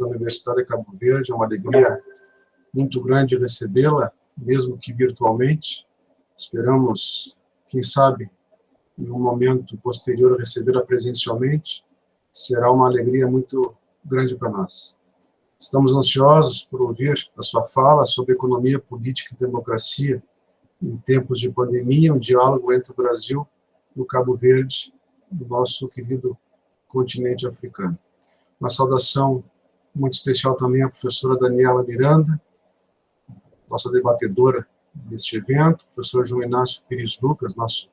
da Universidade de Cabo Verde. É uma alegria muito grande recebê-la, mesmo que virtualmente. Esperamos, quem sabe, em um momento posterior, recebê-la presencialmente. Será uma alegria muito grande para nós. Estamos ansiosos por ouvir a sua fala sobre economia, política e democracia em tempos de pandemia, um diálogo entre o Brasil e o Cabo Verde, o nosso querido continente africano. Uma saudação muito especial também à professora Daniela Miranda, nossa debatedora deste evento, professor João Inácio Pires Lucas, nosso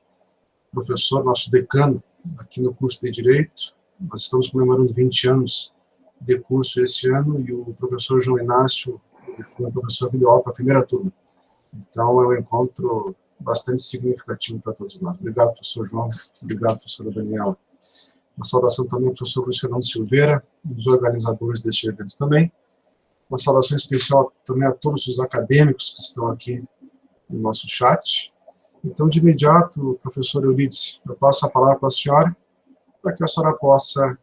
professor, nosso decano aqui no curso de Direito. Nós estamos comemorando 20 anos de curso esse ano, e o professor João Inácio foi um professor videoaula para a primeira turma. Então, é um encontro bastante significativo para todos nós. Obrigado, professor João. Obrigado, professora Daniela. Uma saudação também ao professor Luiz Fernando Silveira, um dos organizadores deste evento também. Uma saudação especial também a todos os acadêmicos que estão aqui no nosso chat. Então, de imediato, professor Eurídice, eu passo a palavra para a senhora, para que a senhora possa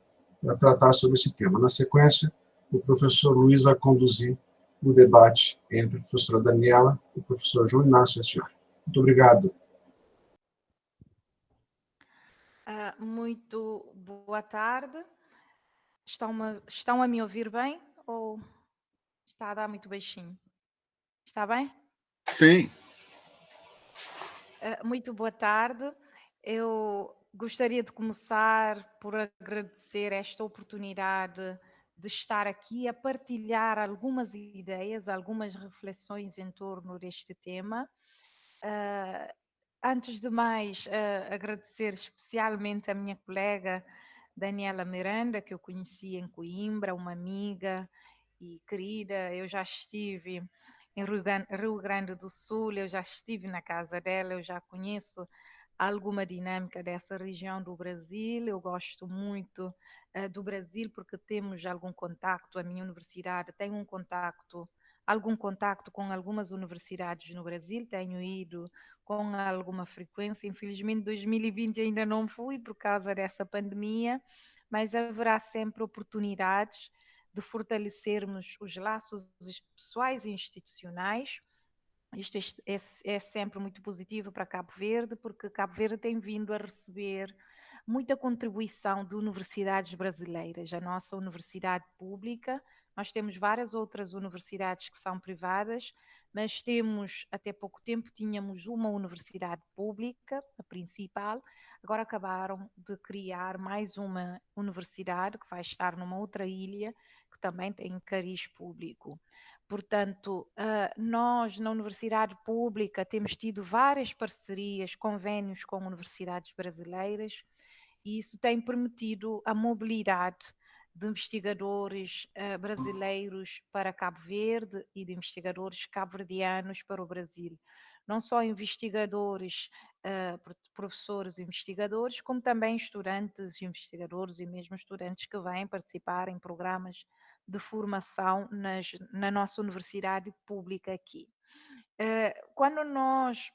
tratar sobre esse tema. Na sequência, o professor Luiz vai conduzir o debate entre a professora Daniela e o professor João Inácio e a senhora. Muito obrigado. Muito boa tarde. Estão a me ouvir bem ou está a dar muito baixinho? Está bem? Sim. Muito boa tarde. Eu gostaria de começar por agradecer esta oportunidade de estar aqui a partilhar algumas ideias, algumas reflexões em torno deste tema. Antes de mais, agradecer especialmente a minha colega Daniela Miranda, que eu conheci em Coimbra, uma amiga e querida. Eu já estive em Rio Grande do Sul, eu já estive na casa dela, eu já conheço alguma dinâmica dessa região do Brasil. Eu gosto muito do Brasil porque temos algum contacto, a minha universidade tem algum contacto com algumas universidades no Brasil, tenho ido com alguma frequência. Infelizmente 2020 ainda não fui por causa dessa pandemia, mas haverá sempre oportunidades de fortalecermos os laços pessoais e institucionais. Isto é sempre muito positivo para Cabo Verde, porque Cabo Verde tem vindo a receber muita contribuição de universidades brasileiras. A nossa universidade pública, nós temos várias outras universidades que são privadas, mas até pouco tempo, tínhamos uma universidade pública, a principal. Agora acabaram de criar mais uma universidade que vai estar numa outra ilha, que também tem cariz público. Portanto, nós na universidade pública temos tido várias parcerias, convênios com universidades brasileiras, e isso tem permitido a mobilidade de investigadores brasileiros para Cabo Verde e de investigadores cabo-verdianos para o Brasil. Não só investigadores, professores e investigadores, como também estudantes, investigadores e mesmo estudantes que vêm participar em programas de formação na nossa universidade pública aqui. Quando nós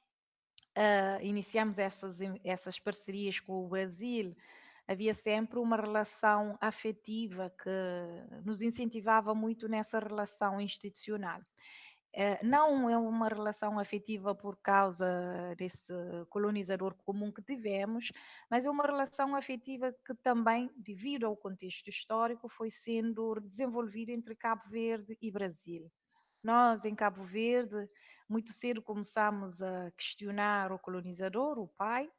iniciamos essas parcerias com o Brasil, havia sempre uma relação afetiva que nos incentivava muito nessa relação institucional. Não é uma relação afetiva por causa desse colonizador comum que tivemos, mas é uma relação afetiva que também, devido ao contexto histórico, foi sendo desenvolvida entre Cabo Verde e Brasil. Nós, em Cabo Verde, muito cedo começámos a questionar o colonizador, o pai,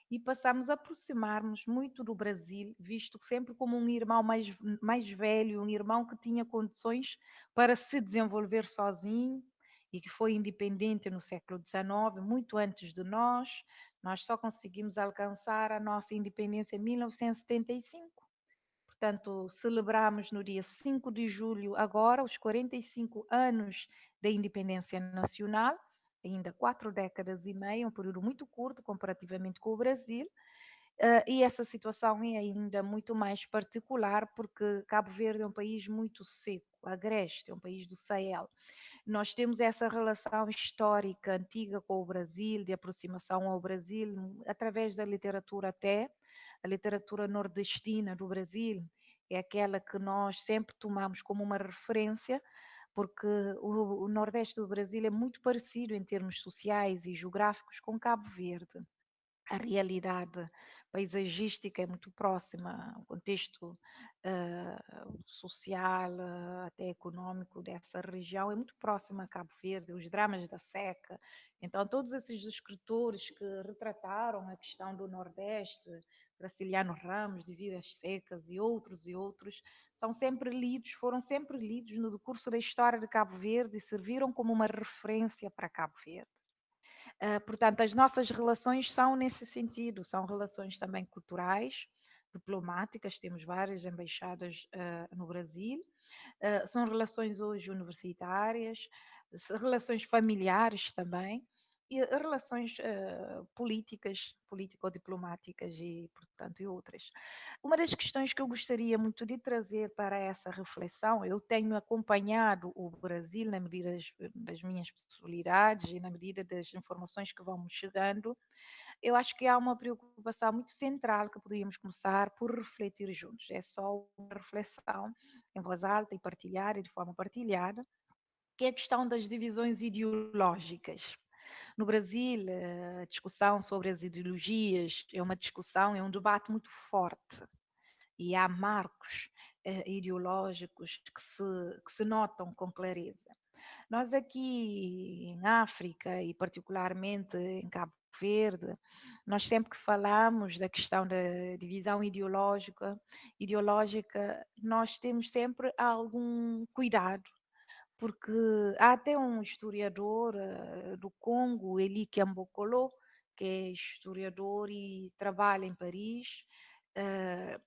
e passámos a aproximar-nos muito do Brasil, visto sempre como um irmão mais velho, um irmão que tinha condições para se desenvolver sozinho e que foi independente no século XIX, muito antes de nós. Nós só conseguimos alcançar a nossa independência em 1975. Portanto, celebramos no dia 5 de julho agora os 45 anos da independência nacional, ainda 4 décadas e meia, um período muito curto comparativamente com o Brasil. E essa situação é ainda muito mais particular porque Cabo Verde é um país muito seco, agreste, é um país do Sahel. Nós temos essa relação histórica antiga com o Brasil, de aproximação ao Brasil, através da literatura até, a literatura nordestina do Brasil, é aquela que nós sempre tomamos como uma referência, porque o Nordeste do Brasil é muito parecido em termos sociais e geográficos com Cabo Verde. A realidade paisagística é muito próxima, o contexto social, até econômico dessa região é muito próximo a Cabo Verde, os dramas da seca. Então, todos esses escritores que retrataram a questão do Nordeste, Graciliano Ramos, de Vidas Secas e outros, são sempre lidos, foram sempre lidos no decurso da história de Cabo Verde e serviram como uma referência para Cabo Verde. Portanto, as nossas relações são nesse sentido, são relações também culturais, diplomáticas, temos várias embaixadas no Brasil, são relações hoje universitárias, relações familiares também, e relações políticas, político-diplomáticas e, portanto, e outras. Uma das questões que eu gostaria muito de trazer para essa reflexão, eu tenho acompanhado o Brasil na medida das minhas possibilidades e na medida das informações que vão me chegando, eu acho que há uma preocupação muito central que poderíamos começar por refletir juntos. É só uma reflexão em voz alta e partilhar, e de forma partilhada, que é a questão das divisões ideológicas. No Brasil, a discussão sobre as ideologias é uma discussão, é um debate muito forte. E há marcos ideológicos que se notam com clareza. Nós aqui em África e particularmente em Cabo Verde, nós sempre que falamos da questão da divisão ideológica, nós temos sempre algum cuidado, porque há até um historiador do Congo, Eli Kiambokolo, que é historiador e trabalha em Paris.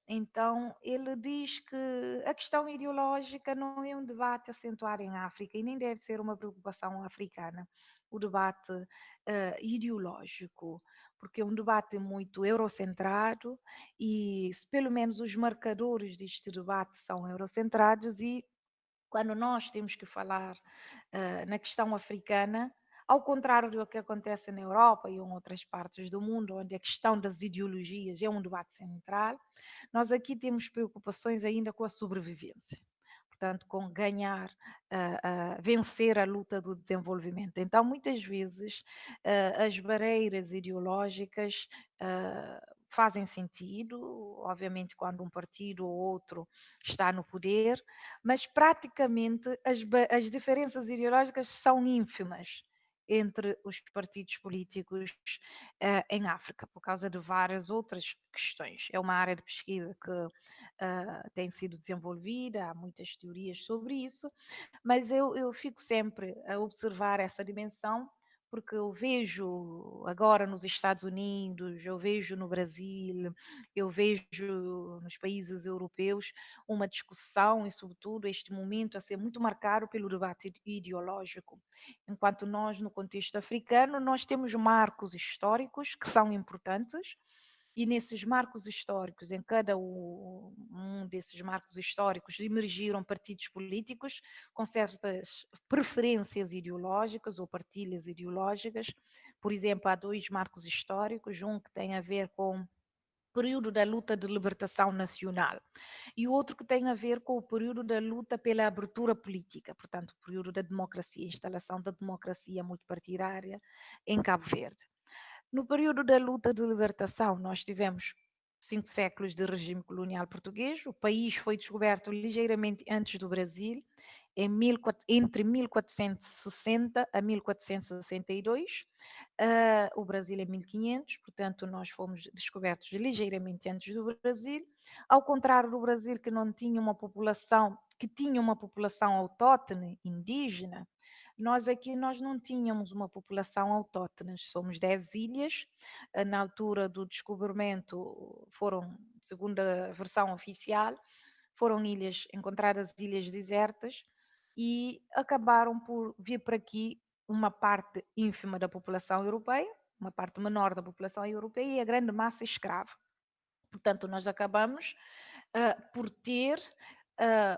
Então, ele diz que a questão ideológica não é um debate acentuado em África e nem deve ser uma preocupação africana, o debate ideológico, porque é um debate muito eurocentrado e, pelo menos, os marcadores deste debate são eurocentrados e quando nós temos que falar na questão africana, ao contrário do que acontece na Europa e em outras partes do mundo, onde a questão das ideologias é um debate central, nós aqui temos preocupações ainda com a sobrevivência. Portanto, com ganhar, vencer a luta do desenvolvimento. Então, muitas vezes, as barreiras ideológicas fazem sentido, obviamente, quando um partido ou outro está no poder, mas praticamente as diferenças ideológicas são ínfimas entre os partidos políticos em África, por causa de várias outras questões. É uma área de pesquisa que tem sido desenvolvida, há muitas teorias sobre isso, mas eu fico sempre a observar essa dimensão, porque eu vejo agora nos Estados Unidos, eu vejo no Brasil, eu vejo nos países europeus uma discussão e, sobretudo, este momento a ser muito marcado pelo debate ideológico. Enquanto nós, no contexto africano, nós temos marcos históricos que são importantes, e nesses marcos históricos, em cada um desses marcos históricos, emergiram partidos políticos com certas preferências ideológicas ou partilhas ideológicas. Por exemplo, há dois marcos históricos, um que tem a ver com o período da luta de libertação nacional e o outro que tem a ver com o período da luta pela abertura política, portanto, o período da democracia, instalação da democracia multipartidária em Cabo Verde. No período da luta de libertação, nós tivemos 5 séculos de regime colonial português. O país foi descoberto ligeiramente antes do Brasil, entre 1460 a 1462. O Brasil é 1500, portanto, nós fomos descobertos ligeiramente antes do Brasil. Ao contrário do Brasil, que não tinha uma população, que tinha uma população autóctone, indígena, nós não tínhamos uma população autóctone, somos 10 ilhas, na altura do descobrimento foram, segundo a versão oficial, foram ilhas, encontradas ilhas desertas e acabaram por vir para aqui uma parte ínfima da população europeia, uma parte menor da população europeia e a grande massa escrava. Portanto, nós acabamos por ter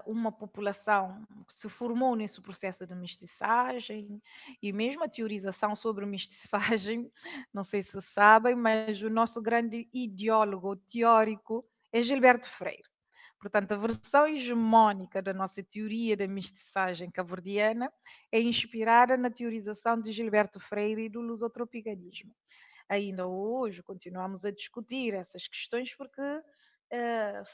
uma população que se formou nesse processo de mestiçagem e mesmo a teorização sobre mestiçagem, não sei se sabem, mas o nosso grande ideólogo teórico é Gilberto Freire. Portanto, a versão hegemónica da nossa teoria da mestiçagem cabo-verdiana é inspirada na teorização de Gilberto Freire e do lusotropicanismo. Ainda hoje continuamos a discutir essas questões porque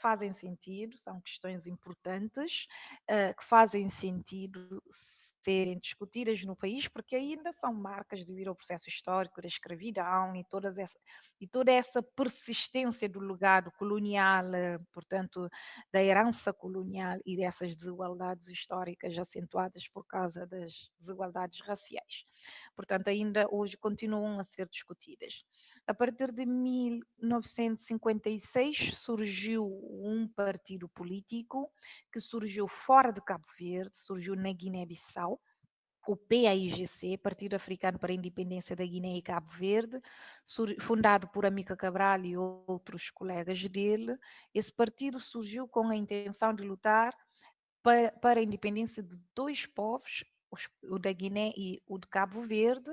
fazem sentido, são questões importantes, que fazem sentido serem discutidas no país, porque ainda são marcas devido ao processo histórico da escravidão e toda essa persistência do legado colonial, portanto, da herança colonial e dessas desigualdades históricas acentuadas por causa das desigualdades raciais. Portanto, ainda hoje continuam a ser discutidas. A partir de 1956 surgiu um partido político que surgiu fora de Cabo Verde, surgiu na Guiné-Bissau, o PAIGC, Partido Africano para a Independência da Guiné e Cabo Verde, fundado por Amílcar Cabral e outros colegas dele. Esse partido surgiu com a intenção de lutar para a independência de dois povos, o da Guiné e o de Cabo Verde,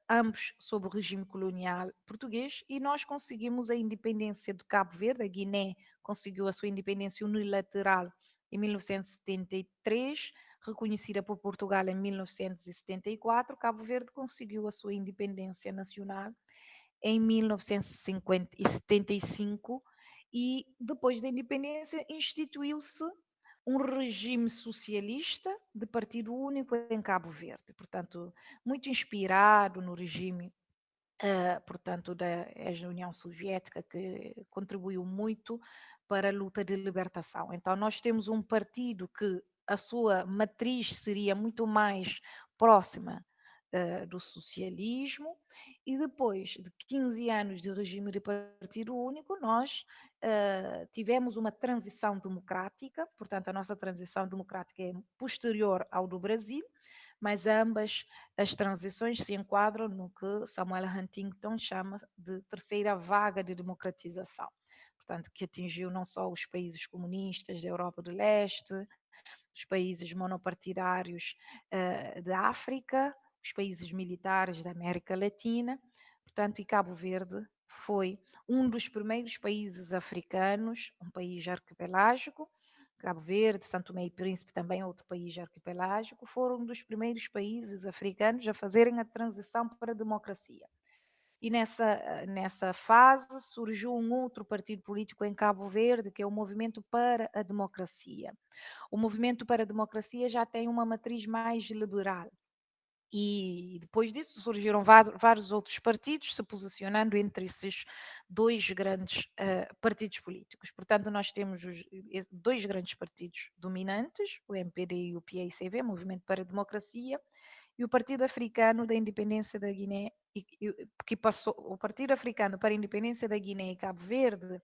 ambos sob o regime colonial português, e nós conseguimos a independência de Cabo Verde. A Guiné conseguiu a sua independência unilateral em 1973, reconhecida por Portugal em 1974. Cabo Verde conseguiu a sua independência nacional em 1975 e depois da independência instituiu-se um regime socialista de partido único em Cabo Verde, portanto, muito inspirado no regime, portanto, da ex-União Soviética, que contribuiu muito para a luta de libertação. Então, nós temos um partido que a sua matriz seria muito mais próxima do socialismo, e depois de 15 anos de regime de partido único, nós tivemos uma transição democrática, portanto, a nossa transição democrática é posterior ao do Brasil, mas ambas as transições se enquadram no que Samuel Huntington chama de terceira vaga de democratização. Portanto, que atingiu não só os países comunistas da Europa do Leste, os países monopartidários da África, os países militares da América Latina, portanto, e Cabo Verde foi um dos primeiros países africanos, um país arquipelágico. Cabo Verde, Santo Tomé e Príncipe, também outro país arquipelágico, foram um dos primeiros países africanos a fazerem a transição para a democracia. E nessa fase surgiu um outro partido político em Cabo Verde, que é o Movimento para a Democracia. O Movimento para a Democracia já tem uma matriz mais liberal. E depois disso surgiram vários outros partidos se posicionando entre esses dois grandes partidos políticos. Portanto, nós temos dois grandes partidos dominantes, o MPD e o PAICV, Movimento para a Democracia, e o Partido Africano da Independência da Guiné, que passou, o Partido Africano para a Independência da Guiné e Cabo Verde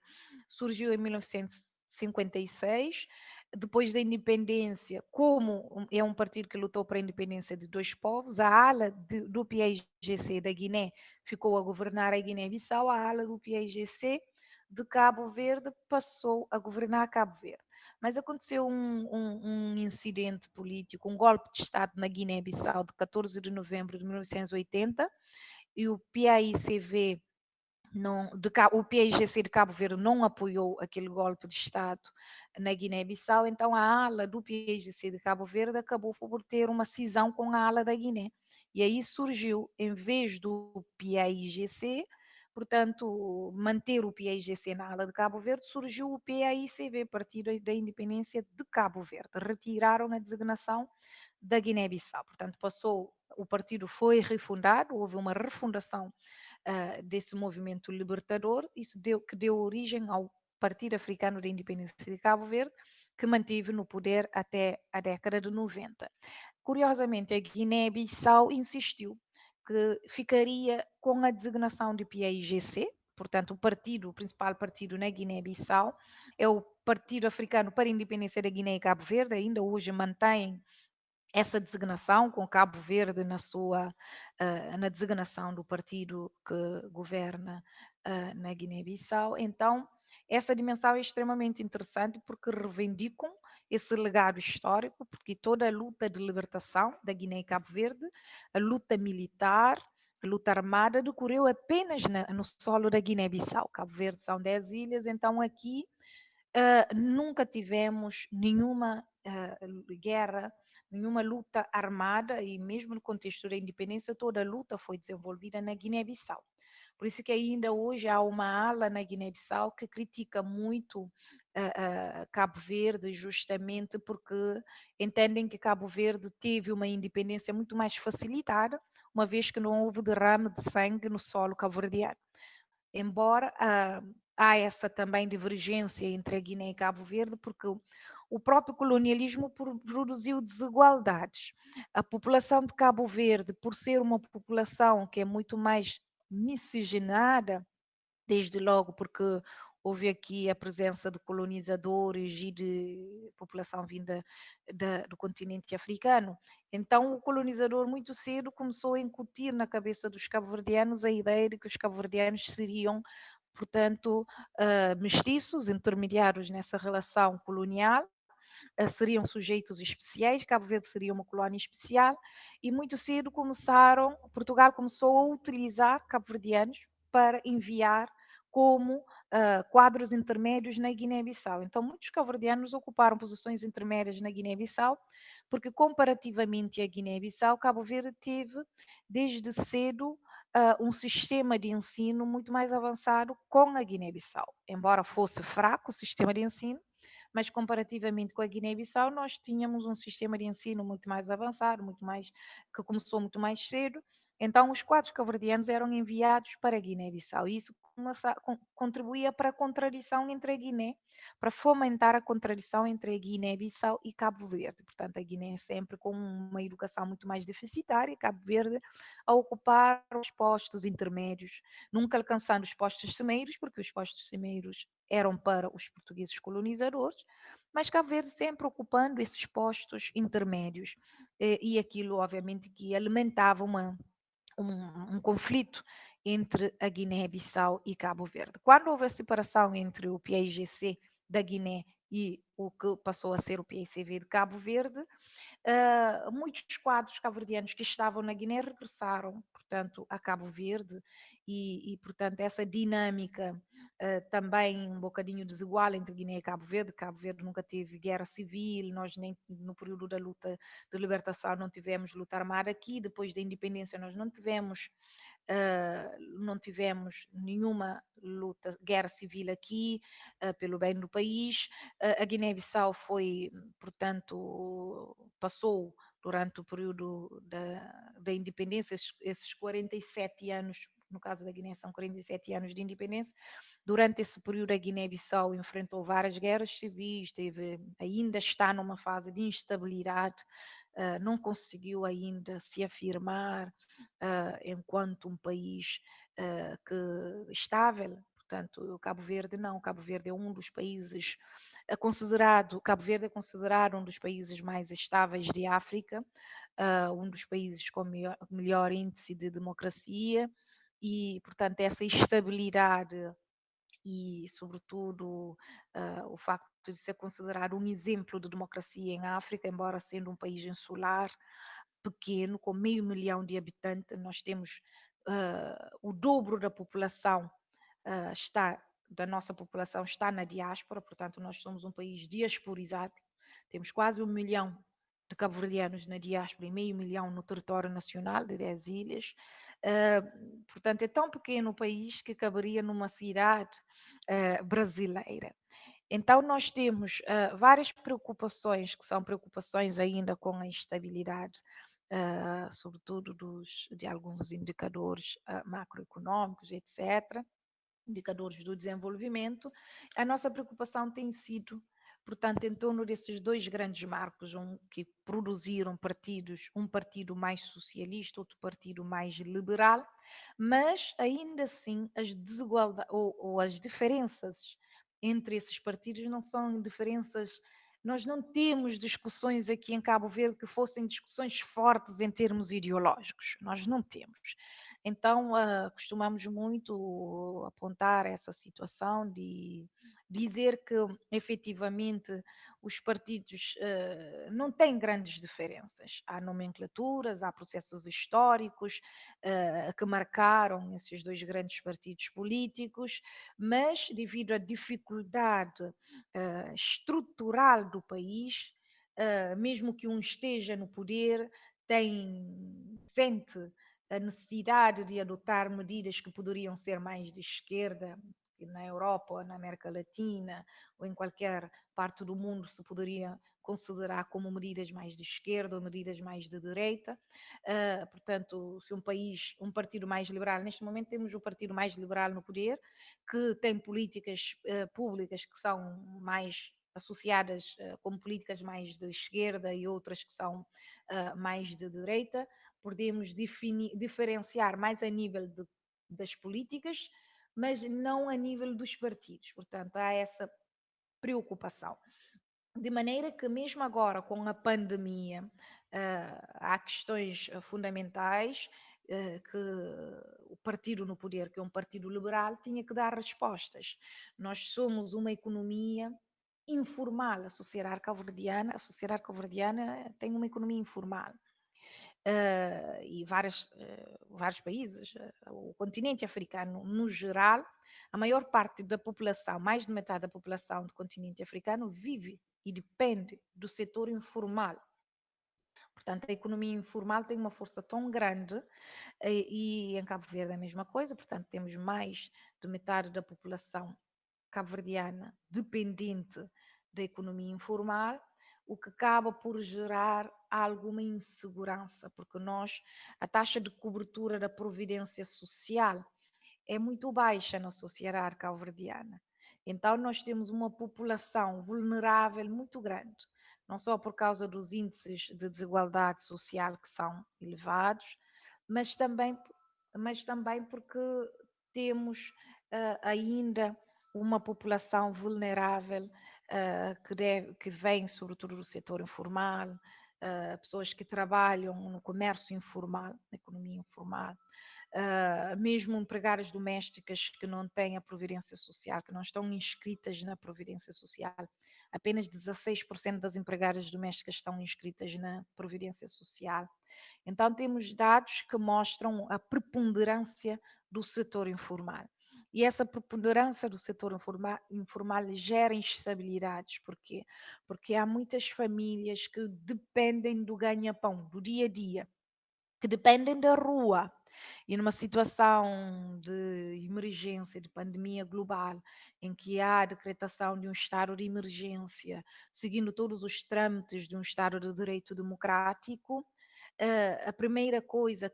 surgiu em 1956, depois da independência, como é um partido que lutou para a independência de dois povos, a ala do PAIGC da Guiné ficou a governar a Guiné-Bissau, a ala do PAIGC de Cabo Verde passou a governar Cabo Verde. Mas aconteceu um incidente político, um golpe de Estado na Guiné-Bissau de 14 de novembro de 1980, e o PAICV o PAIGC de Cabo Verde não apoiou aquele golpe de Estado na Guiné-Bissau, então a ala do PAIGC de Cabo Verde acabou por ter uma cisão com a ala da Guiné. E aí surgiu, em vez do PAIGC, portanto, manter o PAIGC na ala de Cabo Verde, surgiu o PAICV, Partido da Independência de Cabo Verde. Retiraram a designação da Guiné-Bissau. Portanto, o partido foi refundado, houve uma refundação desse movimento libertador, isso que deu origem ao Partido Africano da Independência de Cabo Verde, que manteve no poder até a década de 90. Curiosamente, a Guiné-Bissau insistiu que ficaria com a designação de PAIGC, portanto, o principal partido na Guiné-Bissau é o Partido Africano para a Independência da Guiné e Cabo Verde, ainda hoje mantém essa designação, com Cabo Verde na designação do partido que governa na Guiné-Bissau. Então, essa dimensão é extremamente interessante porque reivindicam esse legado histórico, porque toda a luta de libertação da Guiné e Cabo Verde, a luta militar, a luta armada, decorreu apenas no solo da Guiné-Bissau. Cabo Verde são 10 ilhas, então aqui nunca tivemos nenhuma guerra, nenhuma luta armada, e mesmo no contexto da independência, toda a luta foi desenvolvida na Guiné-Bissau. Por isso que ainda hoje há uma ala na Guiné-Bissau que critica muito Cabo Verde, justamente porque entendem que Cabo Verde teve uma independência muito mais facilitada, uma vez que não houve derrame de sangue no solo cabo-verdiano. Embora há essa também divergência entre a Guiné e Cabo Verde, porque o próprio colonialismo produziu desigualdades. A população de Cabo Verde, por ser uma população que é muito mais miscigenada, desde logo porque houve aqui a presença de colonizadores e de população vinda do continente africano. Então, o colonizador muito cedo começou a incutir na cabeça dos cabo-verdianos a ideia de que os cabo-verdianos seriam, portanto, mestiços, intermediários nessa relação colonial, seriam sujeitos especiais, Cabo Verde seria uma colónia especial, e muito cedo Portugal começou a utilizar cabo-verdianos para enviar como quadros intermédios na Guiné-Bissau. Então, muitos cabo-verdianos ocuparam posições intermédias na Guiné-Bissau, porque comparativamente à Guiné-Bissau, Cabo Verde teve, desde cedo, um sistema de ensino muito mais avançado com a Guiné-Bissau. Embora fosse fraco o sistema de ensino, mas comparativamente com a Guiné-Bissau, nós tínhamos um sistema de ensino muito mais avançado, que começou muito mais cedo. Então, os quadros cabo-verdianos eram enviados para a Guiné-Bissau, e isso contribuía para a contradição entre a Guiné, para fomentar a contradição entre a Guiné-Bissau e Cabo Verde. Portanto, a Guiné sempre com uma educação muito mais deficitária, Cabo Verde a ocupar os postos intermédios, nunca alcançando os postos cimeiros, porque os postos cimeiros eram para os portugueses colonizadores, mas Cabo Verde sempre ocupando esses postos intermédios. E aquilo, obviamente, que alimentava um conflito entre a Guiné-Bissau e Cabo Verde. Quando houve a separação entre o PAIGC da Guiné e o que passou a ser o PAICV de Cabo Verde, muitos quadros cabo-verdianos que estavam na Guiné regressaram, portanto, a Cabo Verde, e portanto, essa dinâmica também um bocadinho desigual entre Guiné e Cabo Verde. Cabo Verde nunca teve guerra civil, nós nem no período da luta de libertação não tivemos luta armada aqui, depois da independência nós não tivemos nenhuma luta, guerra civil aqui, pelo bem do país. A Guiné-Bissau foi, portanto, passou durante o período da independência, esses 47 anos, no caso da Guiné são 47 anos de independência. Durante esse período a Guiné-Bissau enfrentou várias guerras civis, ainda está numa fase de instabilidade, não conseguiu ainda se afirmar enquanto um país estável. Portanto, o Cabo Verde não, Cabo Verde é um dos países Cabo Verde é considerado um dos países mais estáveis de África, um dos países com melhor índice de democracia, e, portanto, essa estabilidade e, sobretudo, o facto de ser considerado um exemplo de democracia em África, embora sendo um país insular, pequeno, com 500 mil de habitantes, nós temos o dobro da população da nossa população está na diáspora, portanto nós somos um país diasporizado, temos quase 1 milhão de cabo-verdianos na diáspora e 500 mil no território nacional de 10 ilhas. Portanto, é tão pequeno o país que caberia numa cidade brasileira. Então, nós temos várias preocupações, que são preocupações ainda com a estabilidade, sobretudo de alguns indicadores macroeconômicos, etc., indicadores do desenvolvimento. A nossa preocupação tem sido, portanto, em torno desses dois grandes marcos, que produziram partidos, um partido mais socialista, outro partido mais liberal, mas ainda assim as desigualdades ou as diferenças entre esses partidos não são diferenças. Nós não temos discussões aqui em Cabo Verde que fossem discussões fortes em termos ideológicos. Nós não temos. Então, costumamos muito apontar essa situação dizer que efetivamente os partidos não têm grandes diferenças. Há nomenclaturas, há processos históricos que marcaram esses dois grandes partidos políticos, mas devido à dificuldade estrutural do país, mesmo que um esteja no poder, sente a necessidade de adotar medidas que poderiam ser mais de esquerda, que na Europa ou na América Latina ou em qualquer parte do mundo se poderia considerar como medidas mais de esquerda ou medidas mais de direita. Portanto, se um partido mais liberal, neste momento temos o partido mais liberal no poder, que tem políticas públicas que são mais associadas como políticas mais de esquerda e outras que são mais de direita, podemos diferenciar mais a nível das políticas, mas não a nível dos partidos. Portanto, há essa preocupação. De maneira que, mesmo agora com a pandemia, há questões fundamentais que o partido no poder, que é um partido liberal, tinha que dar respostas. Nós somos uma economia informal, a sociedade cabo-verdiana tem uma economia informal. E vários países, o continente africano no geral, a maior parte da população, mais de metade da população do continente africano vive e depende do setor informal. Portanto, a economia informal tem uma força tão grande e em Cabo Verde é a mesma coisa, portanto, temos mais de metade da população cabo-verdiana dependente da economia informal, o que acaba por gerar alguma insegurança, porque a taxa de cobertura da previdência social é muito baixa na sociedade cabo-verdiana. Então, nós temos uma população vulnerável muito grande, não só por causa dos índices de desigualdade social que são elevados, mas também porque temos ainda uma população vulnerável que vem sobretudo do setor informal, pessoas que trabalham no comércio informal, na economia informal, mesmo empregadas domésticas que não têm a Previdência Social, que não estão inscritas na Previdência Social. Apenas 16% das empregadas domésticas estão inscritas na Previdência Social. Então, temos dados que mostram a preponderância do setor informal. E essa preponderância do setor informal gera instabilidades. Por quê? Porque há muitas famílias que dependem do ganha-pão, do dia a dia, que dependem da rua. E numa situação de emergência, de pandemia global, em que há a decretação de um estado de emergência, seguindo todos os trâmites de um estado de direito democrático, a primeira coisa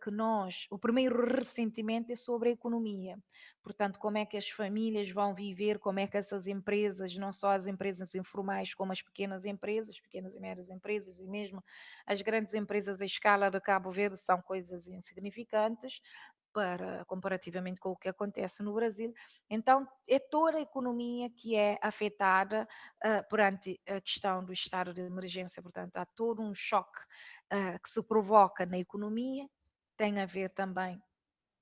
o primeiro ressentimento é sobre a economia. Portanto, como é que as famílias vão viver, como é que essas empresas, não só as empresas informais, como as pequenas e médias empresas, e mesmo as grandes empresas à escala de Cabo Verde são coisas insignificantes, comparativamente com o que acontece no Brasil. Então, é toda a economia que é afetada perante a questão do estado de emergência. Portanto, há todo um choque que se provoca na economia, tem a ver também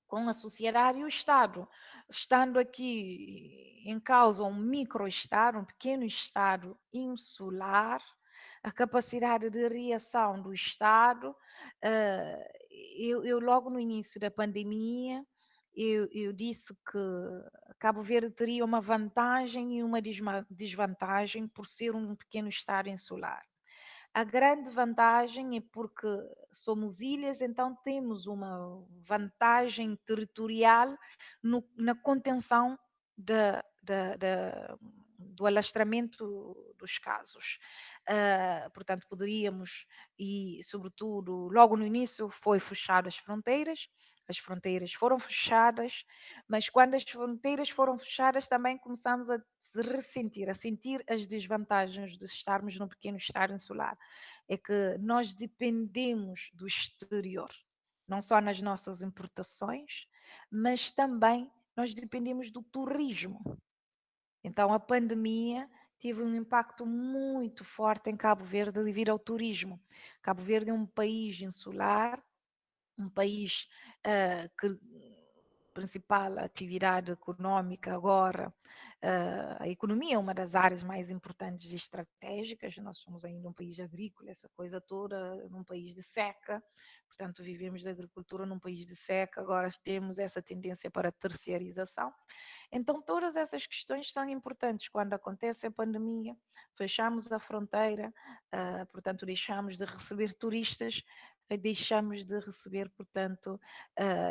com a sociedade e o Estado. Estando aqui em causa um micro-Estado, um pequeno Estado insular, a capacidade de reação do Estado, eu logo no início da pandemia, eu disse que Cabo Verde teria uma vantagem e uma desvantagem por ser um pequeno Estado insular. A grande vantagem é porque somos ilhas, então temos uma vantagem territorial na contenção do alastramento dos casos. Portanto, poderíamos, e sobretudo logo no início foi fechado as fronteiras foram fechadas, mas quando as fronteiras foram fechadas também começamos a se ressentir, a sentir as desvantagens de estarmos num pequeno estado insular. É que nós dependemos do exterior, não só nas nossas importações, mas também nós dependemos do turismo. Então a pandemia teve um impacto muito forte em Cabo Verde devido ao turismo. Cabo Verde é um país insular, um país que principal atividade econômica agora, a economia é uma das áreas mais importantes e estratégicas. Nós somos ainda um país agrícola, essa coisa toda, num país de seca, portanto, vivemos da agricultura num país de seca, agora temos essa tendência para a terceirização. Então, todas essas questões são importantes. Quando acontece a pandemia, fechamos a fronteira, portanto, deixamos de receber turistas, deixamos de receber, portanto,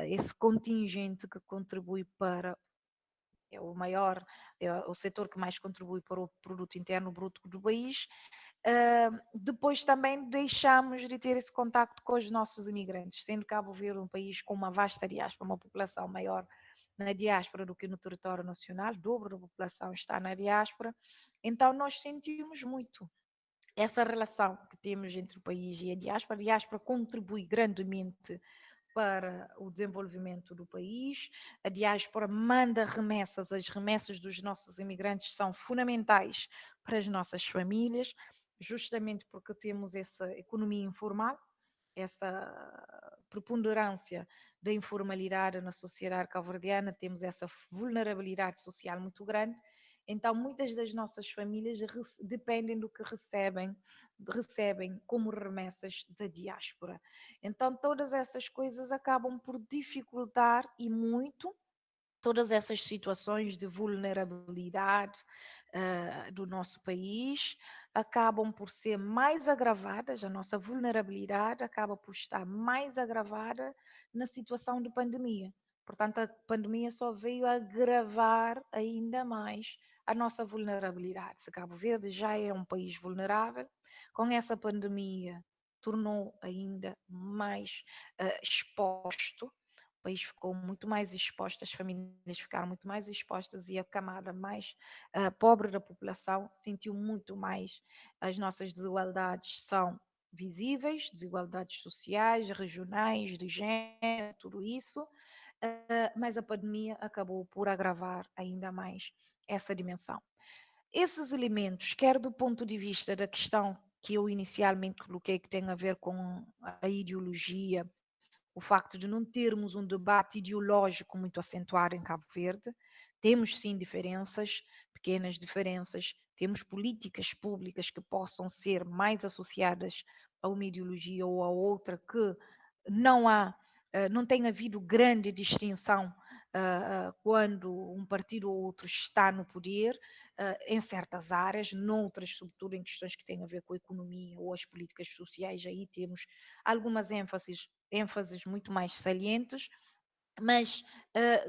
esse contingente que contribui para é o maior, é o setor que mais contribui para o produto interno bruto do país. Depois também deixamos de ter esse contacto com os nossos imigrantes, sendo Cabo Verde um país com uma vasta diáspora, uma população maior na diáspora do que no território nacional, o dobro da população está na diáspora, então nós sentimos muito essa relação que temos entre o país e a diáspora contribui grandemente para o desenvolvimento do país. A diáspora manda remessas, as remessas dos nossos imigrantes são fundamentais para as nossas famílias, justamente porque temos essa economia informal, essa preponderância da informalidade na sociedade cabo-verdiana, temos essa vulnerabilidade social muito grande. Então, muitas das nossas famílias dependem do que recebem como remessas da diáspora. Então, todas essas coisas acabam por dificultar e muito todas essas situações de vulnerabilidade do nosso país acabam por ser mais agravadas, a nossa vulnerabilidade acaba por estar mais agravada na situação de pandemia. Portanto, a pandemia só veio agravar ainda mais a nossa vulnerabilidade. Se Cabo Verde já é um país vulnerável, com essa pandemia tornou ainda mais exposto, o país ficou muito mais exposto, as famílias ficaram muito mais expostas e a camada mais pobre da população sentiu muito mais. As nossas desigualdades são visíveis, desigualdades sociais, regionais, de género, tudo isso, mas a pandemia acabou por agravar ainda mais essa dimensão. Esses elementos, quer do ponto de vista da questão que eu inicialmente coloquei, que tem a ver com a ideologia, o facto de não termos um debate ideológico muito acentuado em Cabo Verde. Temos sim diferenças, pequenas diferenças, temos políticas públicas que possam ser mais associadas a uma ideologia ou a outra que não há, não tem havido grande distinção quando um partido ou outro está no poder, em certas áreas, noutras, sobretudo em questões que têm a ver com a economia ou as políticas sociais, aí temos algumas ênfases muito mais salientes, mas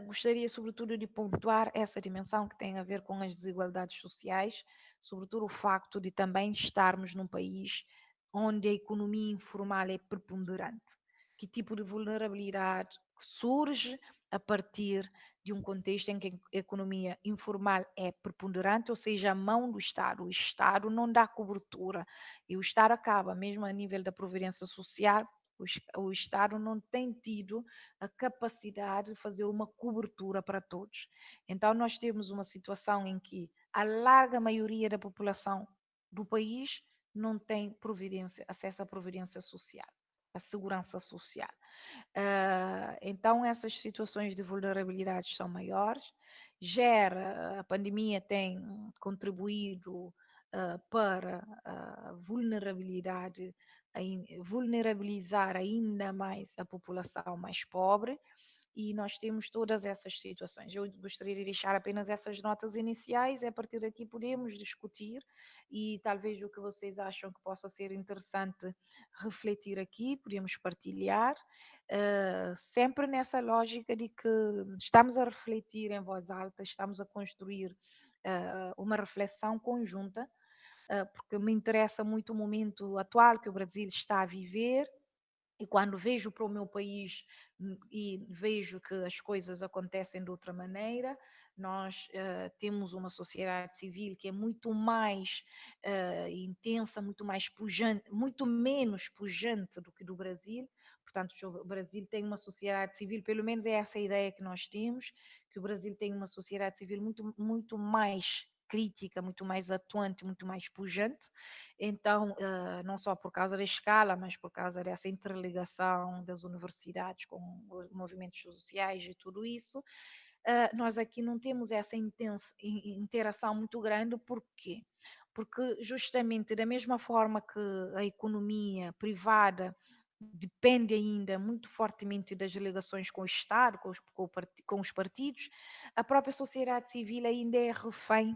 gostaria sobretudo de pontuar essa dimensão que tem a ver com as desigualdades sociais, sobretudo o facto de também estarmos num país onde a economia informal é preponderante. Que tipo de vulnerabilidade surge a partir de um contexto em que a economia informal é preponderante, ou seja, a mão do Estado. O Estado não dá cobertura e o Estado acaba, mesmo a nível da providência social, o Estado não tem tido a capacidade de fazer uma cobertura para todos. Então, nós temos uma situação em que a larga maioria da população do país não tem acesso à providência social, à segurança social. Então, essas situações de vulnerabilidade são maiores. A pandemia tem contribuído para a vulnerabilizar ainda mais a população mais pobre, e nós temos todas essas situações. Eu gostaria de deixar apenas essas notas iniciais, e a partir daqui podemos discutir e talvez o que vocês acham que possa ser interessante refletir aqui, podemos partilhar, sempre nessa lógica de que estamos a refletir em voz alta, estamos a construir uma reflexão conjunta, porque me interessa muito o momento atual que o Brasil está a viver, e quando vejo para o meu país e vejo que as coisas acontecem de outra maneira, nós temos uma sociedade civil que é muito mais intensa, muito mais pujante, muito menos pujante do que do Brasil. Portanto, o Brasil tem uma sociedade civil, pelo menos é essa a ideia que nós temos, que o Brasil tem uma sociedade civil muito, muito mais crítica, muito mais atuante, muito mais pujante. Então, não só por causa da escala, mas por causa dessa interligação das universidades com os movimentos sociais e tudo isso, nós aqui não temos essa interação muito grande. Por quê? Porque justamente da mesma forma que a economia privada depende ainda muito fortemente das ligações com o Estado, com os partidos, a própria sociedade civil ainda é refém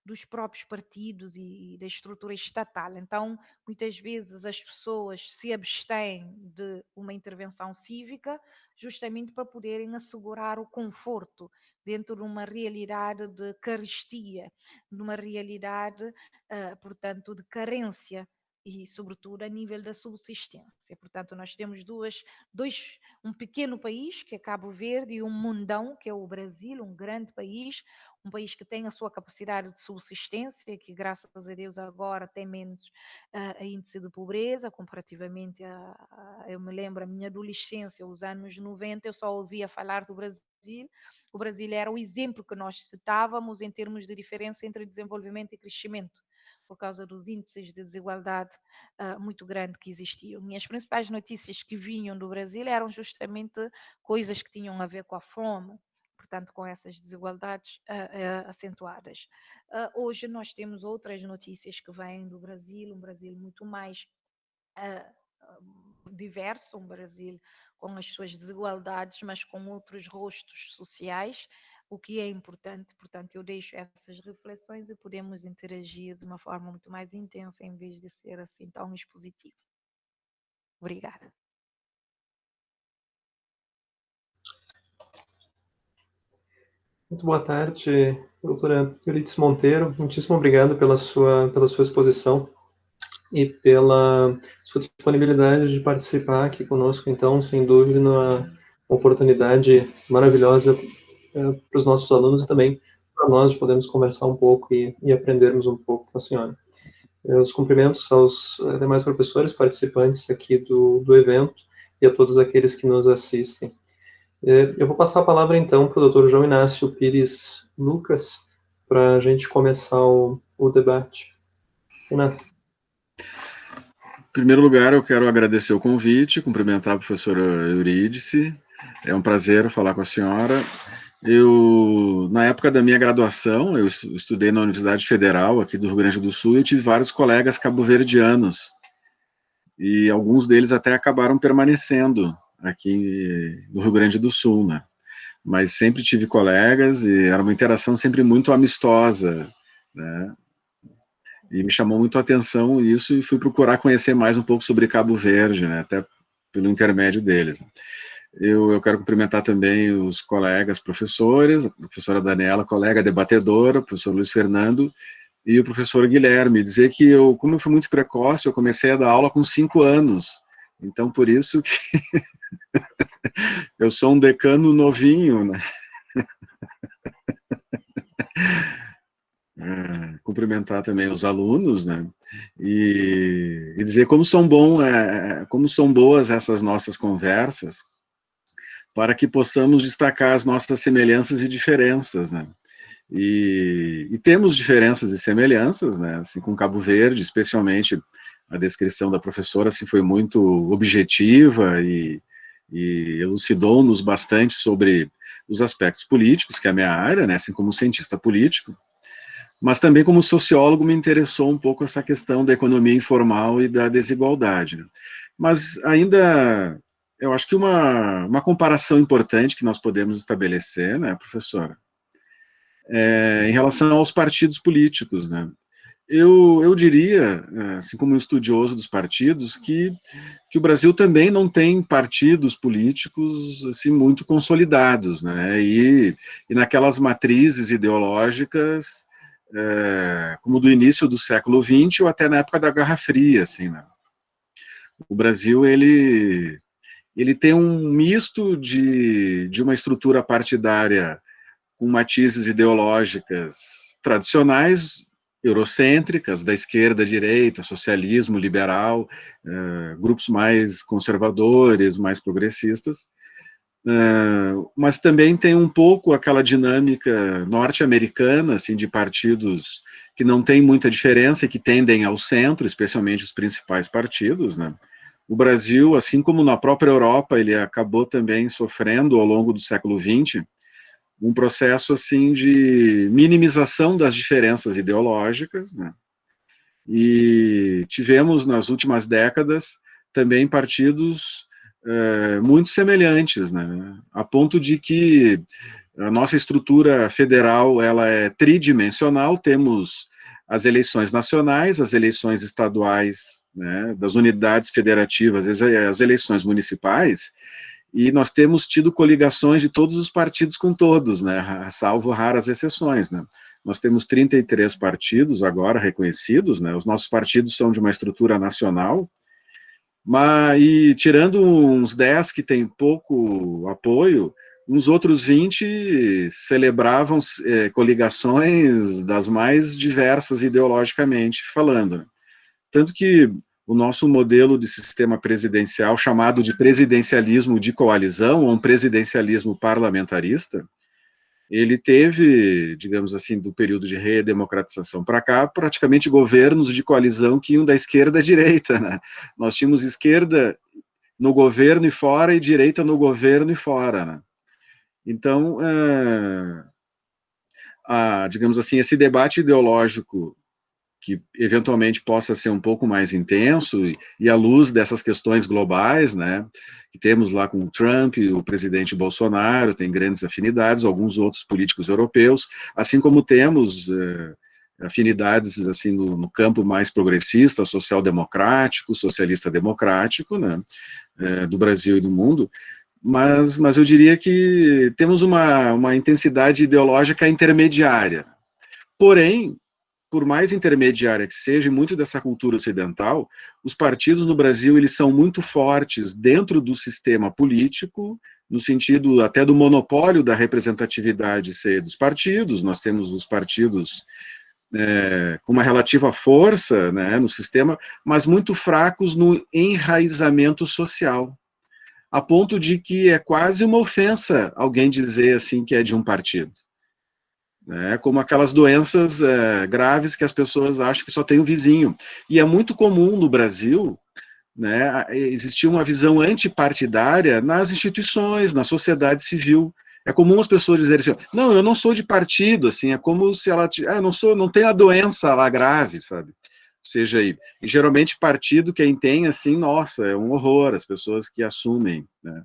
dos próprios partidos e da estrutura estatal. Então, muitas vezes as pessoas se abstêm de uma intervenção cívica justamente para poderem assegurar o conforto dentro de uma realidade de carestia, de uma realidade, portanto, de carência e, sobretudo, a nível da subsistência. Portanto, nós temos um pequeno país, que é Cabo Verde, e um mundão, que é o Brasil, um grande país, um país que tem a sua capacidade de subsistência, que graças a Deus agora tem menos índice de pobreza, comparativamente eu me lembro, a minha adolescência, os anos 90, eu só ouvia falar do Brasil. O Brasil era o exemplo que nós citávamos em termos de diferença entre desenvolvimento e crescimento, por causa dos índices de desigualdade muito grande que existiam. E as principais notícias que vinham do Brasil eram justamente coisas que tinham a ver com a fome, portanto, com essas desigualdades acentuadas. Hoje nós temos outras notícias que vêm do Brasil, um Brasil muito mais diverso, um Brasil com as suas desigualdades, mas com outros rostos sociais, o que é importante. Portanto, eu deixo essas reflexões e podemos interagir de uma forma muito mais intensa, em vez de ser assim tão expositivo. Obrigada. Muito boa tarde, doutora Euridice Monteiro. Muitíssimo obrigado pela sua exposição e pela sua disponibilidade de participar aqui conosco. Então, sem dúvida, uma oportunidade maravilhosa para os nossos alunos e também para nós de podermos conversar um pouco e aprendermos um pouco com a senhora. Os cumprimentos aos demais professores participantes aqui do evento e a todos aqueles que nos assistem. Eu vou passar a palavra, então, para o Dr. João Inácio Pires Lucas, para a gente começar o debate. Inácio. Em primeiro lugar, eu quero agradecer o convite, cumprimentar a professora Eurídice. É um prazer falar com a senhora. Na época da minha graduação, eu estudei na Universidade Federal, aqui do Rio Grande do Sul, e eu tive vários colegas cabo-verdianos, e alguns deles até acabaram permanecendo aqui no Rio Grande do Sul, né? Mas sempre tive colegas e era uma interação sempre muito amistosa, né? E me chamou muito a atenção isso e fui procurar conhecer mais um pouco sobre Cabo Verde, né? Até pelo intermédio deles. Eu quero cumprimentar também os colegas professores, a professora Daniela, colega debatedora, o professor Luiz Fernando e o professor Guilherme. Dizer que como eu fui muito precoce, eu comecei a dar aula com 5 anos. Então, por isso que eu sou um decano novinho, né? Cumprimentar também os alunos, né? E dizer como são boas essas nossas conversas, para que possamos destacar as nossas semelhanças e diferenças, né? E temos diferenças e semelhanças, né? Assim, com Cabo Verde, especialmente a descrição da professora assim, foi muito objetiva e elucidou-nos bastante sobre os aspectos políticos, que é a minha área, né? Assim como cientista político, mas também como sociólogo me interessou um pouco essa questão da economia informal e da desigualdade, né? Mas ainda, eu acho que uma comparação importante que nós podemos estabelecer, né, professora, em relação aos partidos políticos, né? Eu diria, assim como um estudioso dos partidos, que o Brasil também não tem partidos políticos assim, muito consolidados, né? E naquelas matrizes ideológicas, como do início do século XX ou até na época da Guerra Fria, assim, né? O Brasil, ele tem um misto de uma estrutura partidária com matizes ideológicas tradicionais, eurocêntricas, da esquerda à direita, socialismo, liberal, grupos mais conservadores, mais progressistas, mas também tem um pouco aquela dinâmica norte-americana, assim, de partidos que não tem muita diferença e que tendem ao centro, especialmente os principais partidos, né? O Brasil, assim como na própria Europa, ele acabou também sofrendo ao longo do século XX um processo assim de minimização das diferenças ideológicas, né? E tivemos nas últimas décadas também partidos muito semelhantes, né? A ponto de que a nossa estrutura federal ela é tridimensional, temos as eleições nacionais, as eleições estaduais, né, das unidades federativas, as eleições municipais, e nós temos tido coligações de todos os partidos com todos, né, salvo raras exceções, né. Nós temos 33 partidos agora reconhecidos, né, os nossos partidos são de uma estrutura nacional, mas, e tirando uns 10 que têm pouco apoio, uns outros 20 celebravam coligações das mais diversas ideologicamente falando. Tanto que o nosso modelo de sistema presidencial, chamado de presidencialismo de coalizão, ou um presidencialismo parlamentarista, ele teve, digamos assim, do período de redemocratização para cá, praticamente governos de coalizão que iam da esquerda à direita, né? Nós tínhamos esquerda no governo e fora, e direita no governo e fora, né? Então, digamos assim, esse debate ideológico que eventualmente possa ser um pouco mais intenso, e à luz dessas questões globais, né, que temos lá com o Trump, o presidente Bolsonaro, tem grandes afinidades, alguns outros políticos europeus, assim como temos afinidades assim no campo mais progressista, social-democrático, socialista-democrático, né, do Brasil e do mundo, mas eu diria que temos uma intensidade ideológica intermediária. Porém, por mais intermediária que seja, muito dessa cultura ocidental, os partidos no Brasil, eles são muito fortes dentro do sistema político, no sentido até do monopólio da representatividade ser dos partidos. Nós temos os partidos com uma relativa força, né, no sistema, mas muito fracos no enraizamento social, a ponto de que é quase uma ofensa alguém dizer assim que é de um partido. Como aquelas doenças graves que as pessoas acham que só tem o vizinho. E é muito comum no Brasil, né, existir uma visão antipartidária nas instituições, na sociedade civil. É comum as pessoas dizerem assim, não, eu não sou de partido, assim, é como se ela, não tem a doença lá grave, sabe? Seja aí, e geralmente partido, quem tem, assim, nossa, é um horror, as pessoas que assumem, né?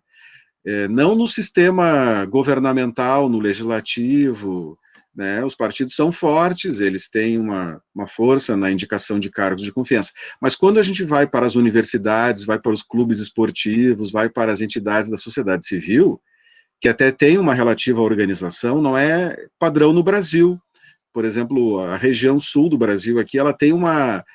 Não no sistema governamental, no legislativo, né, os partidos são fortes, eles têm uma força na indicação de cargos de confiança, mas quando a gente vai para as universidades, vai para os clubes esportivos, vai para as entidades da sociedade civil, que até tem uma relativa organização, não é padrão no Brasil. Por exemplo, a região sul do Brasil aqui, ela tem uma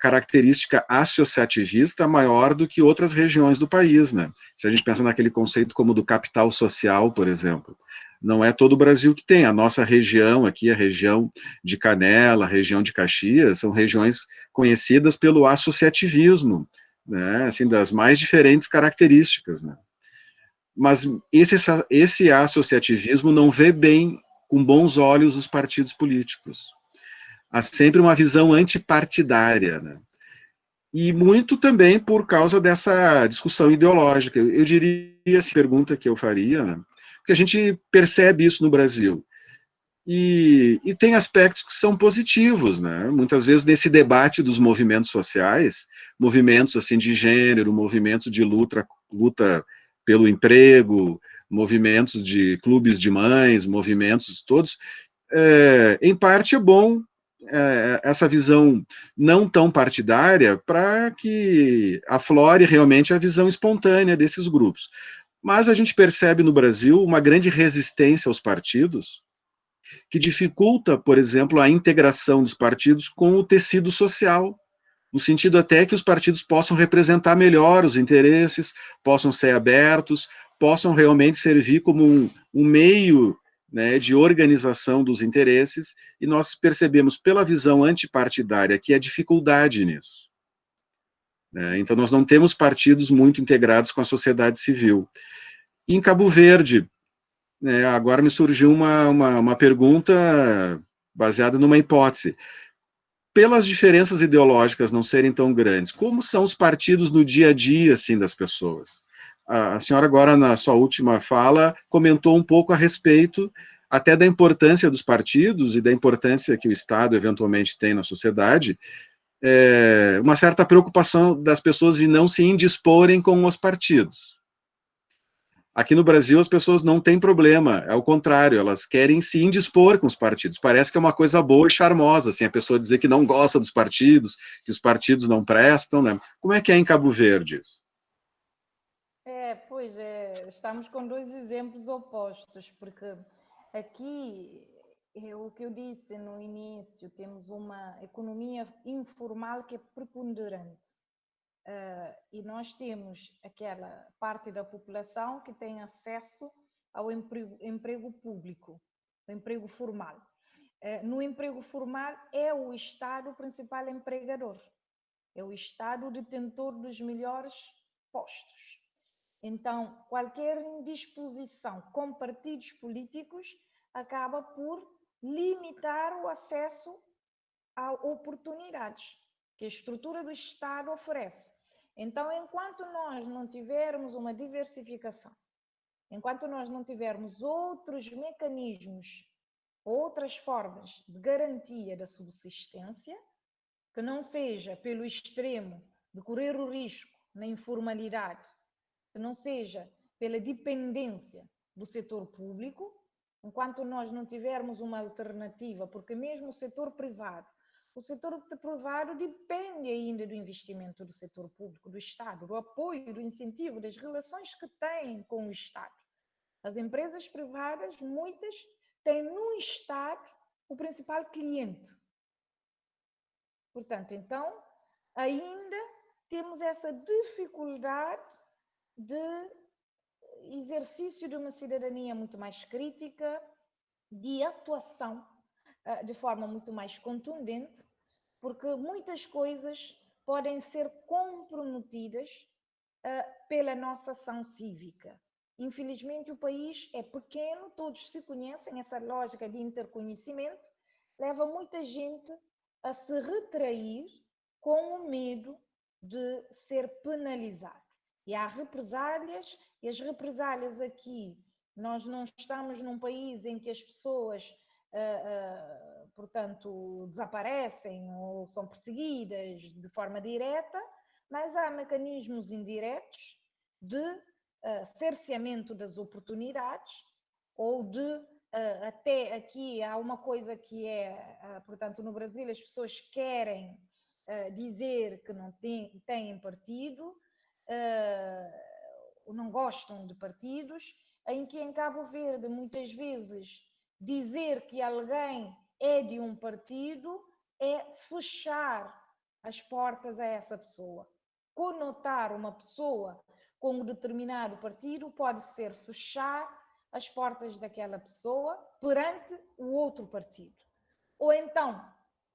característica associativista maior do que outras regiões do país, né? Se a gente pensa naquele conceito como do capital social, por exemplo, não é todo o Brasil que tem. A nossa região aqui, a região de Canela, a região de Caxias, são regiões conhecidas pelo associativismo, né? Assim, das mais diferentes características, né? Mas esse associativismo não vê bem, com bons olhos, os partidos políticos. Há sempre uma visão antipartidária, né? E muito também por causa dessa discussão ideológica. Eu diria, essa pergunta que eu faria, né? Porque a gente percebe isso no Brasil. E tem aspectos que são positivos, né? Muitas vezes nesse debate dos movimentos sociais, movimentos assim de gênero, movimentos de luta pelo emprego, movimentos de clubes de mães, movimentos todos, em parte é bom essa visão não tão partidária para que aflore realmente a visão espontânea desses grupos. Mas a gente percebe no Brasil uma grande resistência aos partidos, que dificulta, por exemplo, a integração dos partidos com o tecido social, no sentido até que os partidos possam representar melhor os interesses, possam ser abertos, possam realmente servir como um meio, né, de organização dos interesses, e nós percebemos pela visão antipartidária que há dificuldade nisso. Então nós não temos partidos muito integrados com a sociedade civil. Em Cabo Verde, né, agora me surgiu uma pergunta baseada numa hipótese. Pelas diferenças ideológicas não serem tão grandes, como são os partidos no dia a dia, assim, das pessoas? A senhora agora, na sua última fala, comentou um pouco a respeito até da importância dos partidos e da importância que o Estado eventualmente tem na sociedade, uma certa preocupação das pessoas de não se indisporem com os partidos. Aqui no Brasil, as pessoas não têm problema, é o contrário, elas querem se indispor com os partidos. Parece que é uma coisa boa e charmosa, assim, a pessoa dizer que não gosta dos partidos, que os partidos não prestam, né? Como é que é em Cabo Verde? Pois é, estamos com dois exemplos opostos, porque aqui, o que eu disse no início, temos uma economia informal que é preponderante. E nós temos aquela parte da população que tem acesso ao emprego público, ao emprego formal. No emprego formal é o Estado o principal empregador, é o Estado o detentor dos melhores postos. Então, qualquer indisposição com partidos políticos acaba por limitar o acesso a oportunidades que a estrutura do Estado oferece. Então, enquanto nós não tivermos uma diversificação, enquanto nós não tivermos outros mecanismos, outras formas de garantia da subsistência, que não seja pelo extremo de correr o risco na informalidade, que não seja pela dependência do setor público, enquanto nós não tivermos uma alternativa, porque mesmo o setor privado depende ainda do investimento do setor público, do Estado, do apoio, do incentivo, das relações que tem com o Estado. As empresas privadas, muitas, têm no Estado o principal cliente. Portanto, então, ainda temos essa dificuldade de exercício de uma cidadania muito mais crítica, de atuação de forma muito mais contundente, porque muitas coisas podem ser comprometidas pela nossa ação cívica. Infelizmente, o país é pequeno, todos se conhecem, essa lógica de interconhecimento leva muita gente a se retrair com o medo de ser penalizado. E há represálias, e as represálias aqui, nós não estamos num país em que as pessoas, portanto, desaparecem ou são perseguidas de forma direta, mas há mecanismos indiretos de cerceamento das oportunidades ou de até aqui há uma coisa que portanto, no Brasil as pessoas querem dizer que não têm partido, não gostam de partidos, em que em Cabo Verde muitas vezes dizer que alguém é de um partido é fechar as portas a essa pessoa. Conotar uma pessoa com um determinado partido pode ser fechar as portas daquela pessoa perante o outro partido. Ou então,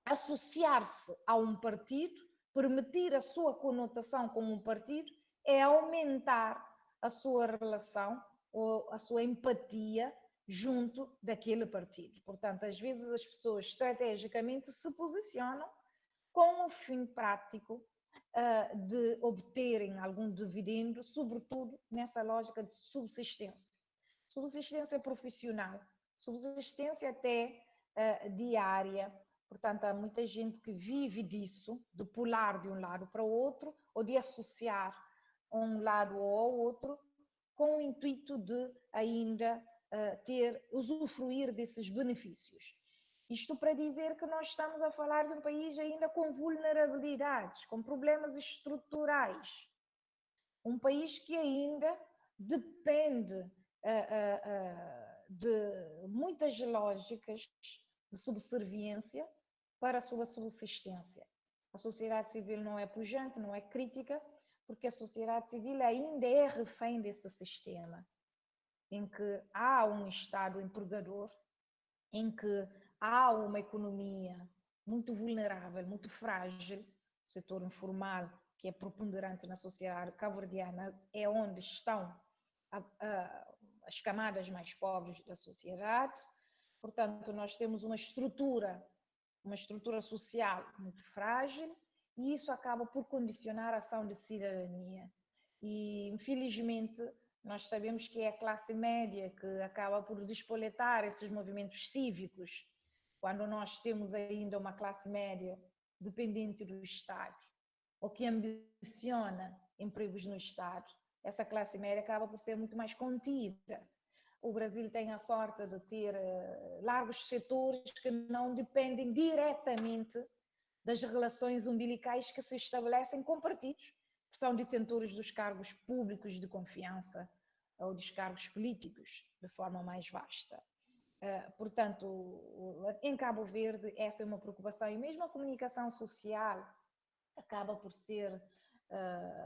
associar-se a um partido, permitir a sua conotação com um partido, é aumentar a sua relação ou a sua empatia junto daquele partido. Portanto, às vezes as pessoas estrategicamente se posicionam com o fim prático de obterem algum dividendo, sobretudo nessa lógica de subsistência. Subsistência profissional, subsistência até diária. Portanto, há muita gente que vive disso, de pular de um lado para o outro, ou de associar um lado ou ao outro, com o intuito de ainda usufruir desses benefícios. Isto para dizer que nós estamos a falar de um país ainda com vulnerabilidades, com problemas estruturais. Um país que ainda depende de muitas lógicas de subserviência para a sua subsistência. A sociedade civil não é pujante, não é crítica, porque a sociedade civil ainda é refém desse sistema, em que há um Estado empregador, em que há uma economia muito vulnerável, muito frágil, o setor informal, que é preponderante na sociedade cabo-verdiana, é onde estão as camadas mais pobres da sociedade. Portanto, nós temos uma estrutura social muito frágil, e isso acaba por condicionar a ação de cidadania. E, infelizmente, nós sabemos que é a classe média que acaba por despoletar esses movimentos cívicos, quando nós temos ainda uma classe média dependente do Estado, ou que ambiciona empregos no Estado. Essa classe média acaba por ser muito mais contida. O Brasil tem a sorte de ter largos setores que não dependem diretamente das relações umbilicais que se estabelecem com partidos que são detentores dos cargos públicos de confiança ou dos cargos políticos de forma mais vasta. Portanto, em Cabo Verde, essa é uma preocupação, e mesmo a comunicação social acaba por ser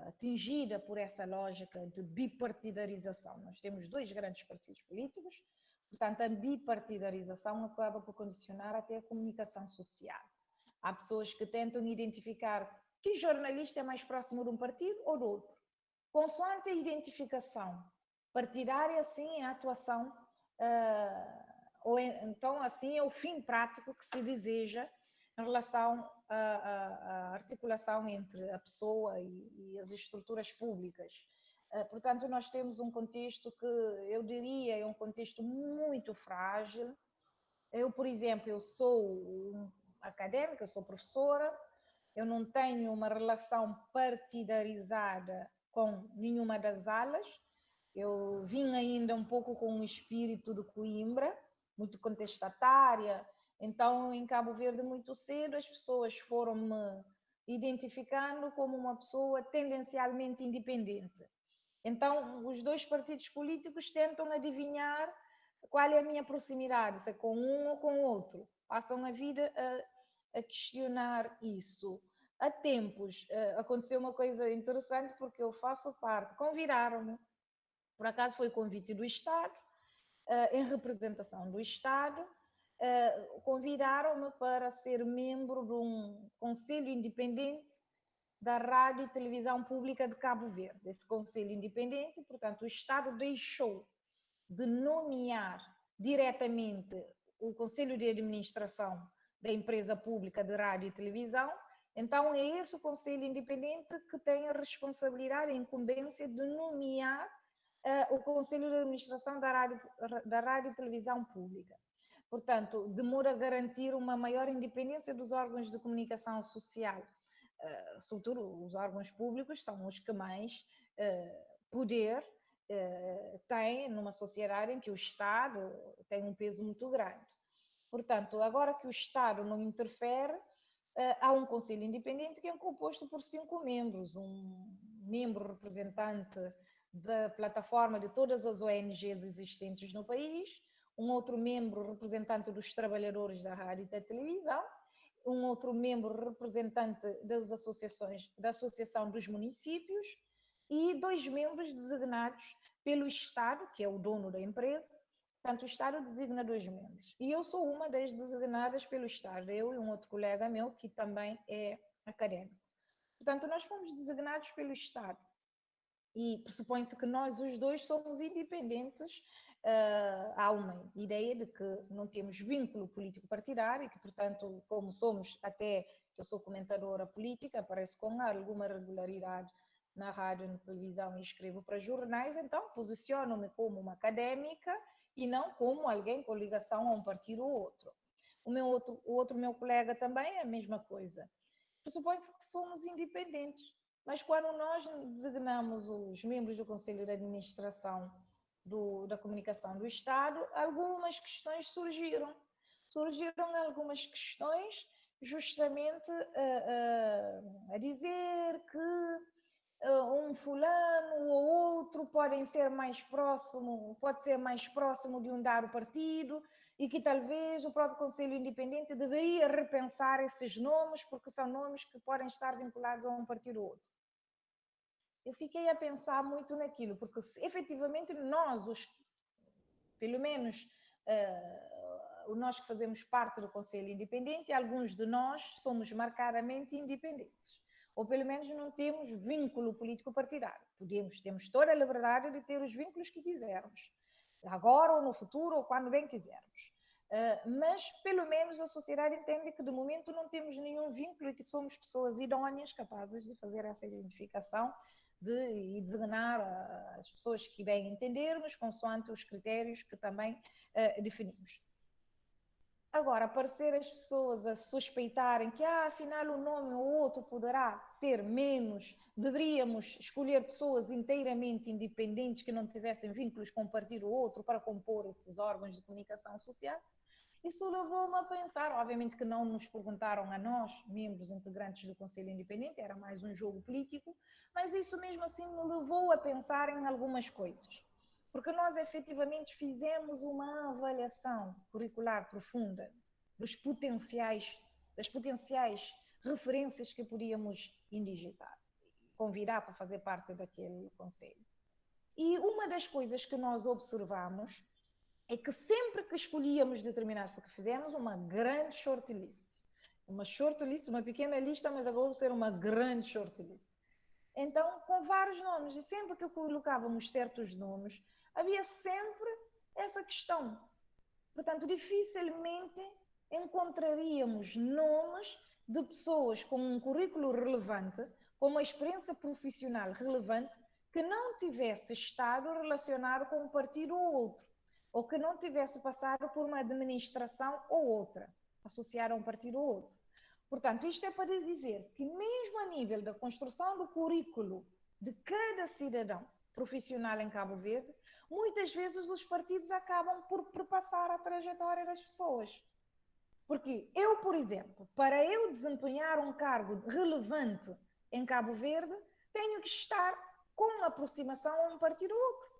atingida por essa lógica de bipartidarização. Nós temos 2 grandes partidos políticos, portanto, a bipartidarização acaba por condicionar até a comunicação social. Há pessoas que tentam identificar que jornalista é mais próximo de um partido ou do outro. Consoante a identificação partidária, assim, a atuação, ou então, assim, é o fim prático que se deseja em relação à articulação entre a pessoa e as estruturas públicas. Portanto, nós temos um contexto que, eu diria, é um contexto muito frágil. Eu, por exemplo, eu sou académica, eu sou professora, eu não tenho uma relação partidarizada com nenhuma das alas. Eu vim ainda um pouco com o espírito de Coimbra, muito contestatária. Então, em Cabo Verde, muito cedo, as pessoas foram me identificando como uma pessoa tendencialmente independente. Então, os 2 partidos políticos tentam adivinhar qual é a minha proximidade, se é com um ou com o outro. Passam a vida a questionar isso. Há tempos aconteceu uma coisa interessante, porque eu faço parte, convidaram-me, por acaso foi convite do Estado, em representação do Estado, convidaram-me para ser membro de um conselho independente da Rádio e Televisão Pública de Cabo Verde. Esse conselho independente, portanto, o Estado deixou de nomear diretamente o Conselho de Administração da empresa pública de rádio e televisão. Então, é esse o Conselho Independente que tem a responsabilidade, a incumbência de nomear o Conselho de Administração da rádio e televisão pública. Portanto, demora a garantir uma maior independência dos órgãos de comunicação social. Sobretudo, os órgãos públicos são os que mais poder tem numa sociedade em que o Estado tem um peso muito grande. Portanto, agora que o Estado não interfere, há um Conselho Independente que é composto por 5 membros, um membro representante da plataforma de todas as ONGs existentes no país, um outro membro representante dos trabalhadores da rádio e da televisão, um outro membro representante das associações, da Associação dos Municípios, e 2 membros designados pelo Estado, que é o dono da empresa. Portanto, o Estado designa 2 membros. E eu sou uma das designadas pelo Estado, eu e um outro colega meu, que também é académico. Portanto, nós fomos designados pelo Estado. E pressupõe-se que nós, os 2, somos independentes. Há uma ideia de que não temos vínculo político partidário e que, portanto, como somos, até eu sou comentadora política, apareço com alguma regularidade na rádio e na televisão e escrevo para jornais, então posiciono-me como uma académica e não como alguém com ligação a um partido ou outro. O outro meu colega também é a mesma coisa. Pressupõe-se que somos independentes, mas quando nós designamos os membros do Conselho de Administração da Comunicação do Estado, algumas questões surgiram. Surgiram algumas questões justamente a dizer que um fulano ou outro pode ser mais próximo de um dado partido, e que talvez o próprio Conselho Independente deveria repensar esses nomes, porque são nomes que podem estar vinculados a um partido ou outro. Eu fiquei a pensar muito naquilo, porque efetivamente nós, pelo menos nós que fazemos parte do Conselho Independente, alguns de nós somos marcadamente independentes. ou pelo menos não temos vínculo político partidário. Temos toda a liberdade de ter os vínculos que quisermos, agora ou no futuro, ou quando bem quisermos. Mas, pelo menos, a sociedade entende que, de momento, não temos nenhum vínculo e que somos pessoas idôneas, capazes de fazer essa identificação e designar as pessoas que bem entendermos, consoante os critérios que também definimos. Agora, parecer as pessoas a suspeitarem que, afinal, um nome ou outro poderá ser menos, deveríamos escolher pessoas inteiramente independentes que não tivessem vínculos com um partido ou outro para compor esses órgãos de comunicação social, isso levou-me a pensar, obviamente que não nos perguntaram a nós, membros integrantes do Conselho Independente, era mais um jogo político, mas isso mesmo assim me levou a pensar em algumas coisas. Porque nós efetivamente fizemos uma avaliação curricular profunda das potenciais referências que podíamos indigitar, convidar para fazer parte daquele conselho. E uma das coisas que nós observamos é que sempre que escolhíamos determinados, porque fizemos uma grande shortlist, uma pequena lista, mas agora vai ser uma grande shortlist. Então, com vários nomes, e sempre que colocávamos certos nomes, havia sempre essa questão. Portanto, dificilmente encontraríamos nomes de pessoas com um currículo relevante, com uma experiência profissional relevante, que não tivesse estado relacionado com um partido ou outro, ou que não tivesse passado por uma administração ou outra, associada a um partido ou outro. Portanto, isto é para dizer que mesmo a nível da construção do currículo de cada cidadão profissional em Cabo Verde, muitas vezes os partidos acabam por perpassar a trajetória das pessoas. Porque eu, por exemplo, para eu desempenhar um cargo relevante em Cabo Verde, tenho que estar com aproximação a um partido ou outro.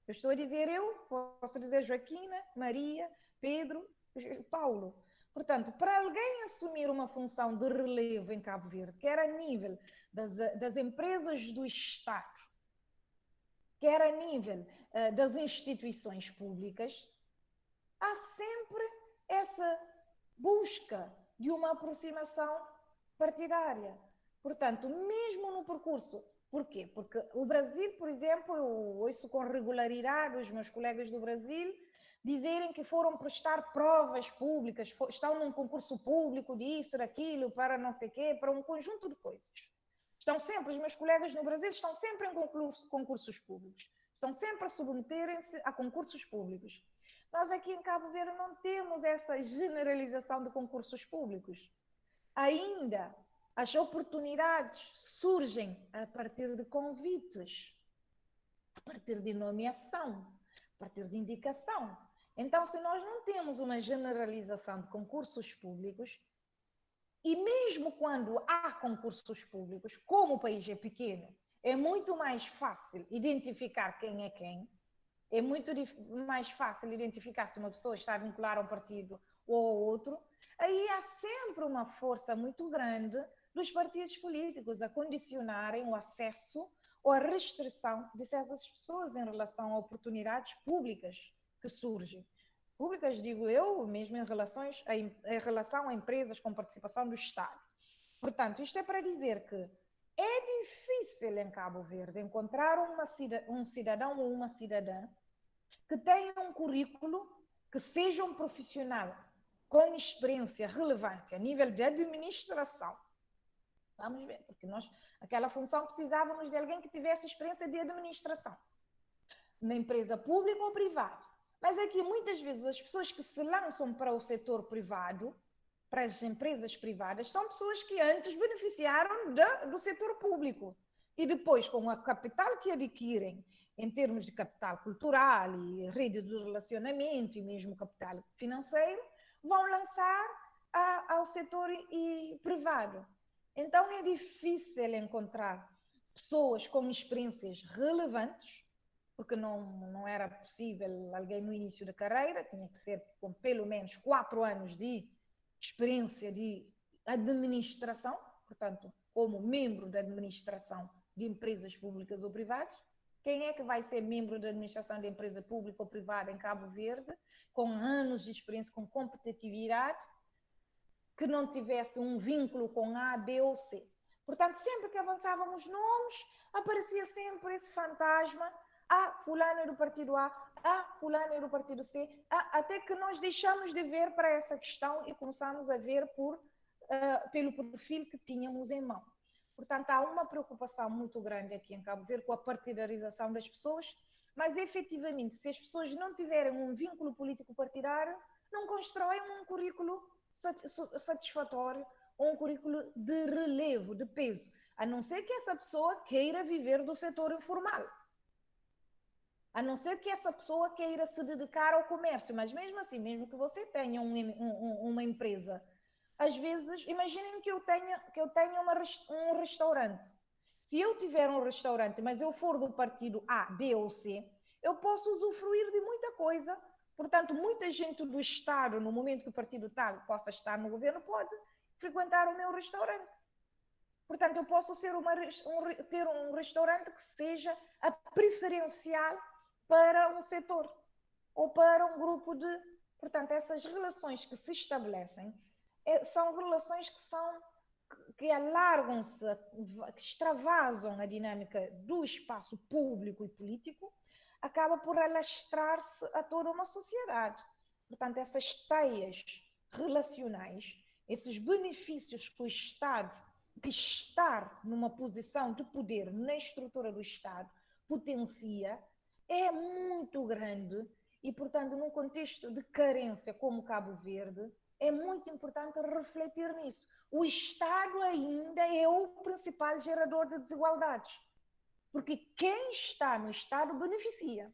Eu estou a dizer posso dizer Joaquina, Maria, Pedro, Paulo. Portanto, para alguém assumir uma função de relevo em Cabo Verde, quer a nível das empresas do Estado, quer a nível das instituições públicas, há sempre essa busca de uma aproximação partidária. Portanto, mesmo no percurso, porquê? Porque o Brasil, por exemplo, eu ouço com regularidade os meus colegas do Brasil dizerem que foram prestar provas públicas, estão num concurso público disso, daquilo, para não sei o quê, para um conjunto de coisas. Os meus colegas no Brasil estão sempre em concursos públicos, estão sempre a submeterem-se a concursos públicos. Nós aqui em Cabo Verde não temos essa generalização de concursos públicos. Ainda as oportunidades surgem a partir de convites, a partir de nomeação, a partir de indicação. Então, se nós não temos uma generalização de concursos públicos, e mesmo quando há concursos públicos, como o país é pequeno, é muito mais fácil identificar quem é quem, é muito mais fácil identificar se uma pessoa está vinculada a um partido ou a outro, aí há sempre uma força muito grande dos partidos políticos a condicionarem o acesso ou a restrição de certas pessoas em relação a oportunidades públicas que surgem. Públicas, digo eu, mesmo em relação a empresas com participação do Estado. Portanto, isto é para dizer que é difícil em Cabo Verde encontrar um cidadão ou uma cidadã que tenha um currículo, que seja um profissional com experiência relevante a nível de administração. Vamos ver, porque nós, aquela função, precisávamos de alguém que tivesse experiência de administração, na empresa pública ou privada. Mas aqui, muitas vezes, as pessoas que se lançam para o setor privado, para as empresas privadas, são pessoas que antes beneficiaram do setor público. E depois, com a capital que adquirem, em termos de capital cultural e rede de relacionamento e mesmo capital financeiro, vão lançar ao setor privado. Então, é difícil encontrar pessoas com experiências relevantes, porque não era possível alguém no início da carreira, tinha que ser com pelo menos 4 anos de experiência de administração, portanto, como membro da administração de empresas públicas ou privadas. Quem é que vai ser membro da administração de empresa pública ou privada em Cabo Verde, com anos de experiência, com competitividade, que não tivesse um vínculo com A, B ou C? Portanto, sempre que avançávamos nomes, aparecia sempre esse fantasma, fulano é do partido A, fulano é do partido C, até que nós deixamos de ver para essa questão e começamos a ver pelo perfil que tínhamos em mão. Portanto, há uma preocupação muito grande aqui em Cabo Verde com a partidarização das pessoas, mas efetivamente, se as pessoas não tiverem um vínculo político partidário, não constroem um currículo satisfatório ou um currículo de relevo, de peso, a não ser que essa pessoa queira viver do setor informal. A não ser que essa pessoa queira se dedicar ao comércio, mas mesmo assim, mesmo que você tenha uma empresa, às vezes, imaginem que eu tenha um restaurante. Se eu tiver um restaurante, mas eu for do partido A, B ou C, eu posso usufruir de muita coisa. Portanto, muita gente do Estado, no momento que o partido tal possa estar no governo, pode frequentar o meu restaurante. Portanto, eu posso ter um restaurante que seja a preferencial para um setor ou para um grupo de... Portanto, essas relações que se estabelecem são relações que alargam-se, que extravasam a dinâmica do espaço público e político, acaba por alastrar-se a toda uma sociedade. Portanto, essas teias relacionais, esses benefícios que o Estado, de estar numa posição de poder na estrutura do Estado, potencia, é muito grande e, portanto, num contexto de carência como Cabo Verde, é muito importante refletir nisso. O Estado ainda é o principal gerador de desigualdades, porque quem está no Estado beneficia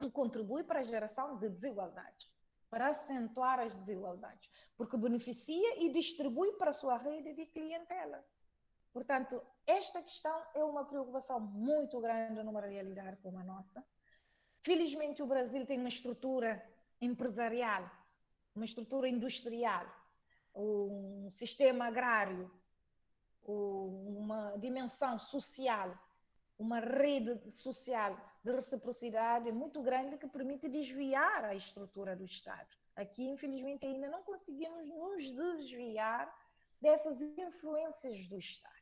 e contribui para a geração de desigualdades, para acentuar as desigualdades, porque beneficia e distribui para a sua rede de clientela. Portanto, esta questão é uma preocupação muito grande numa realidade como a nossa. Felizmente, o Brasil tem uma estrutura empresarial, uma estrutura industrial, um sistema agrário, uma dimensão social, uma rede social de reciprocidade muito grande que permite desviar a estrutura do Estado. Aqui, infelizmente, ainda não conseguimos nos desviar dessas influências do Estado.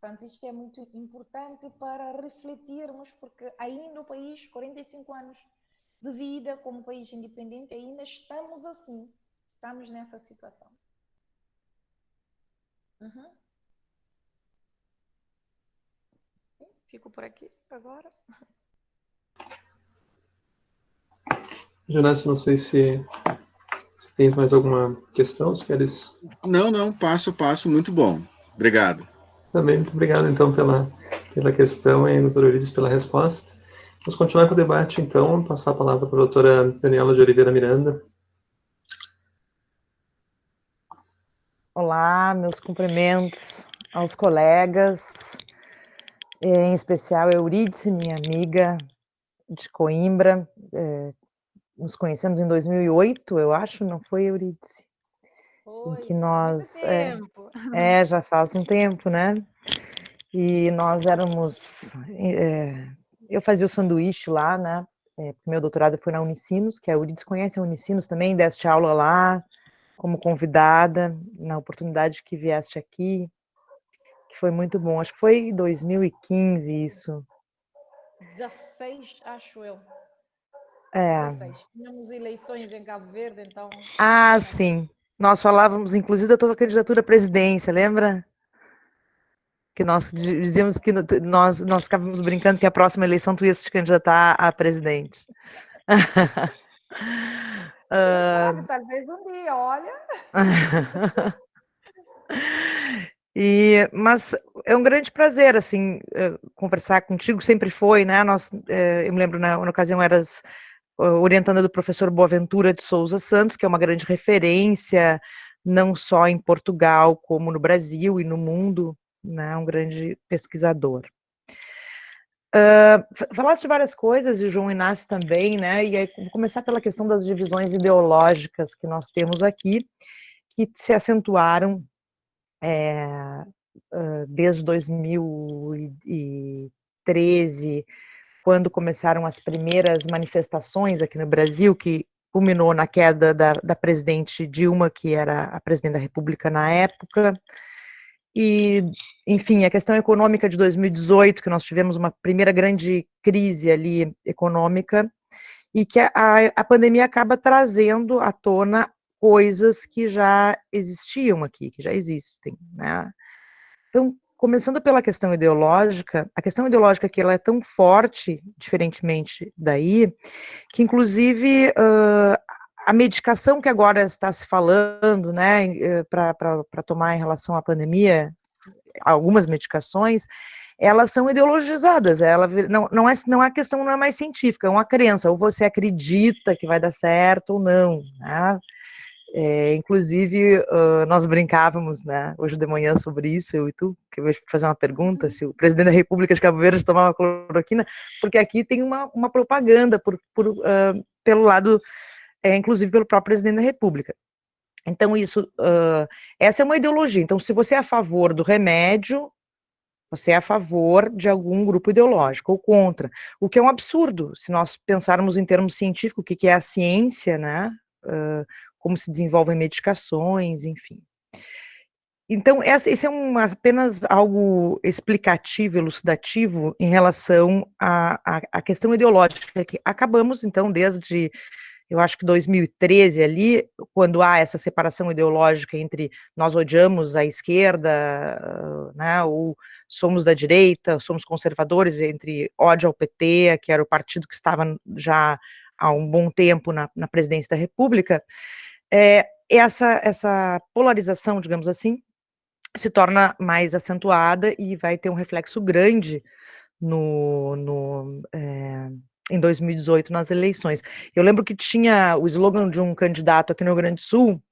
Portanto, isto é muito importante para refletirmos, porque ainda o país, 45 anos de vida como país independente, ainda estamos assim, estamos nessa situação. Fico por aqui agora. Jonas, não sei se tens mais alguma questão, se queres... Não, passo, muito bom. Obrigado. Também, muito obrigado, então, pela questão e, doutor Euridice, pela resposta. Vamos continuar com o debate, então. Vou passar a palavra para a doutora Daniela de Oliveira Miranda. Olá, meus cumprimentos aos colegas, em especial Euridice, minha amiga de Coimbra. Nos conhecemos em 2008, eu acho, não foi, Euridice? Foi, em que nós... muito tempo. Já faz um tempo, né? E nós éramos... eu fazia o sanduíche lá, né? Meu doutorado foi na Unicinos, que a Euridice conhece a Unicinos também, deste aula lá, como convidada, na oportunidade que vieste aqui, que foi muito bom. Acho que foi em 2015 isso. 16, acho eu. 16. Tínhamos eleições em Cabo Verde, então... Sim. Nós falávamos, inclusive, da tua candidatura à presidência, lembra? Que nós dizíamos que nós ficávamos brincando que a próxima eleição tu ias te candidatar a presidente. Sabe, talvez um dia, olha... Mas é um grande prazer, assim, conversar contigo, sempre foi, né? Eu me lembro, na ocasião, eras orientanda do professor Boaventura de Souza Santos, que é uma grande referência, não só em Portugal, como no Brasil e no mundo, né? Um grande pesquisador. Falaste de várias coisas, e o João Inácio também, né? E aí, vou começar pela questão das divisões ideológicas que nós temos aqui, que se acentuaram desde 2013, quando começaram as primeiras manifestações aqui no Brasil, que culminou na queda da presidente Dilma, que era a presidente da República na época, E, enfim, a questão econômica de 2018, que nós tivemos uma primeira grande crise ali econômica, e que a pandemia acaba trazendo à tona coisas que já existiam aqui, que já existem, né? Então, começando pela questão ideológica, a questão ideológica aqui ela é tão forte, diferentemente daí, que inclusive a medicação que agora está se falando, né, para tomar em relação à pandemia, algumas medicações, elas são ideologizadas, não é a questão não é mais científica, é uma crença, ou você acredita que vai dar certo ou não, né? Inclusive, nós brincávamos, né, hoje de manhã sobre isso, eu e tu, que eu vou fazer uma pergunta, se o presidente da República de Cabo Verde tomava cloroquina, porque aqui tem uma propaganda pelo lado, inclusive pelo próprio presidente da República. Então, essa é uma ideologia. Então, se você é a favor do remédio, você é a favor de algum grupo ideológico, ou contra. O que é um absurdo, se nós pensarmos em termos científicos, o que é a ciência, né? Como se desenvolvem medicações, enfim. Então, esse é apenas algo explicativo, elucidativo, em relação à questão ideológica, que acabamos, então, desde, eu acho que 2013 ali, quando há essa separação ideológica entre nós odiamos a esquerda, né, ou somos da direita, somos conservadores, entre ódio ao PT, que era o partido que estava já há um bom tempo na presidência da República, essa polarização, digamos assim, se torna mais acentuada e vai ter um reflexo grande em 2018 nas eleições. Eu lembro que tinha o slogan de um candidato aqui no Rio Grande do Sul,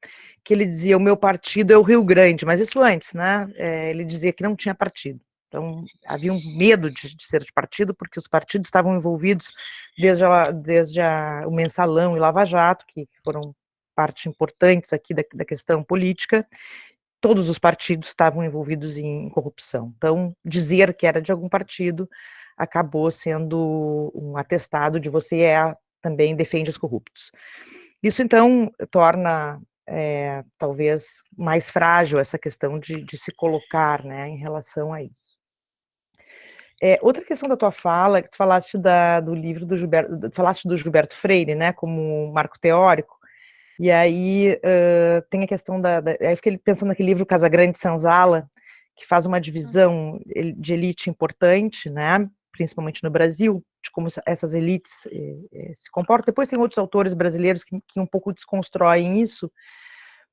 que ele dizia, o meu partido é o Rio Grande, mas isso antes, né? Ele dizia que não tinha partido. Então, havia um medo de ser de partido, porque os partidos estavam envolvidos desde o Mensalão e Lava Jato, que foram partes importantes aqui da questão política, todos os partidos estavam envolvidos em corrupção. Então, dizer que era de algum partido acabou sendo um atestado de você também defende os corruptos. Isso, então, torna, talvez, mais frágil essa questão de se colocar, né, em relação a isso. Outra questão da tua fala, que tu falaste do livro do Gilberto Freire, né, como marco teórico, e aí tem a questão aí eu fiquei pensando naquele livro Casagrande Senzala, que faz uma divisão de elite importante, né, principalmente no Brasil, de como essas elites se comportam. Depois tem outros autores brasileiros que um pouco desconstroem isso,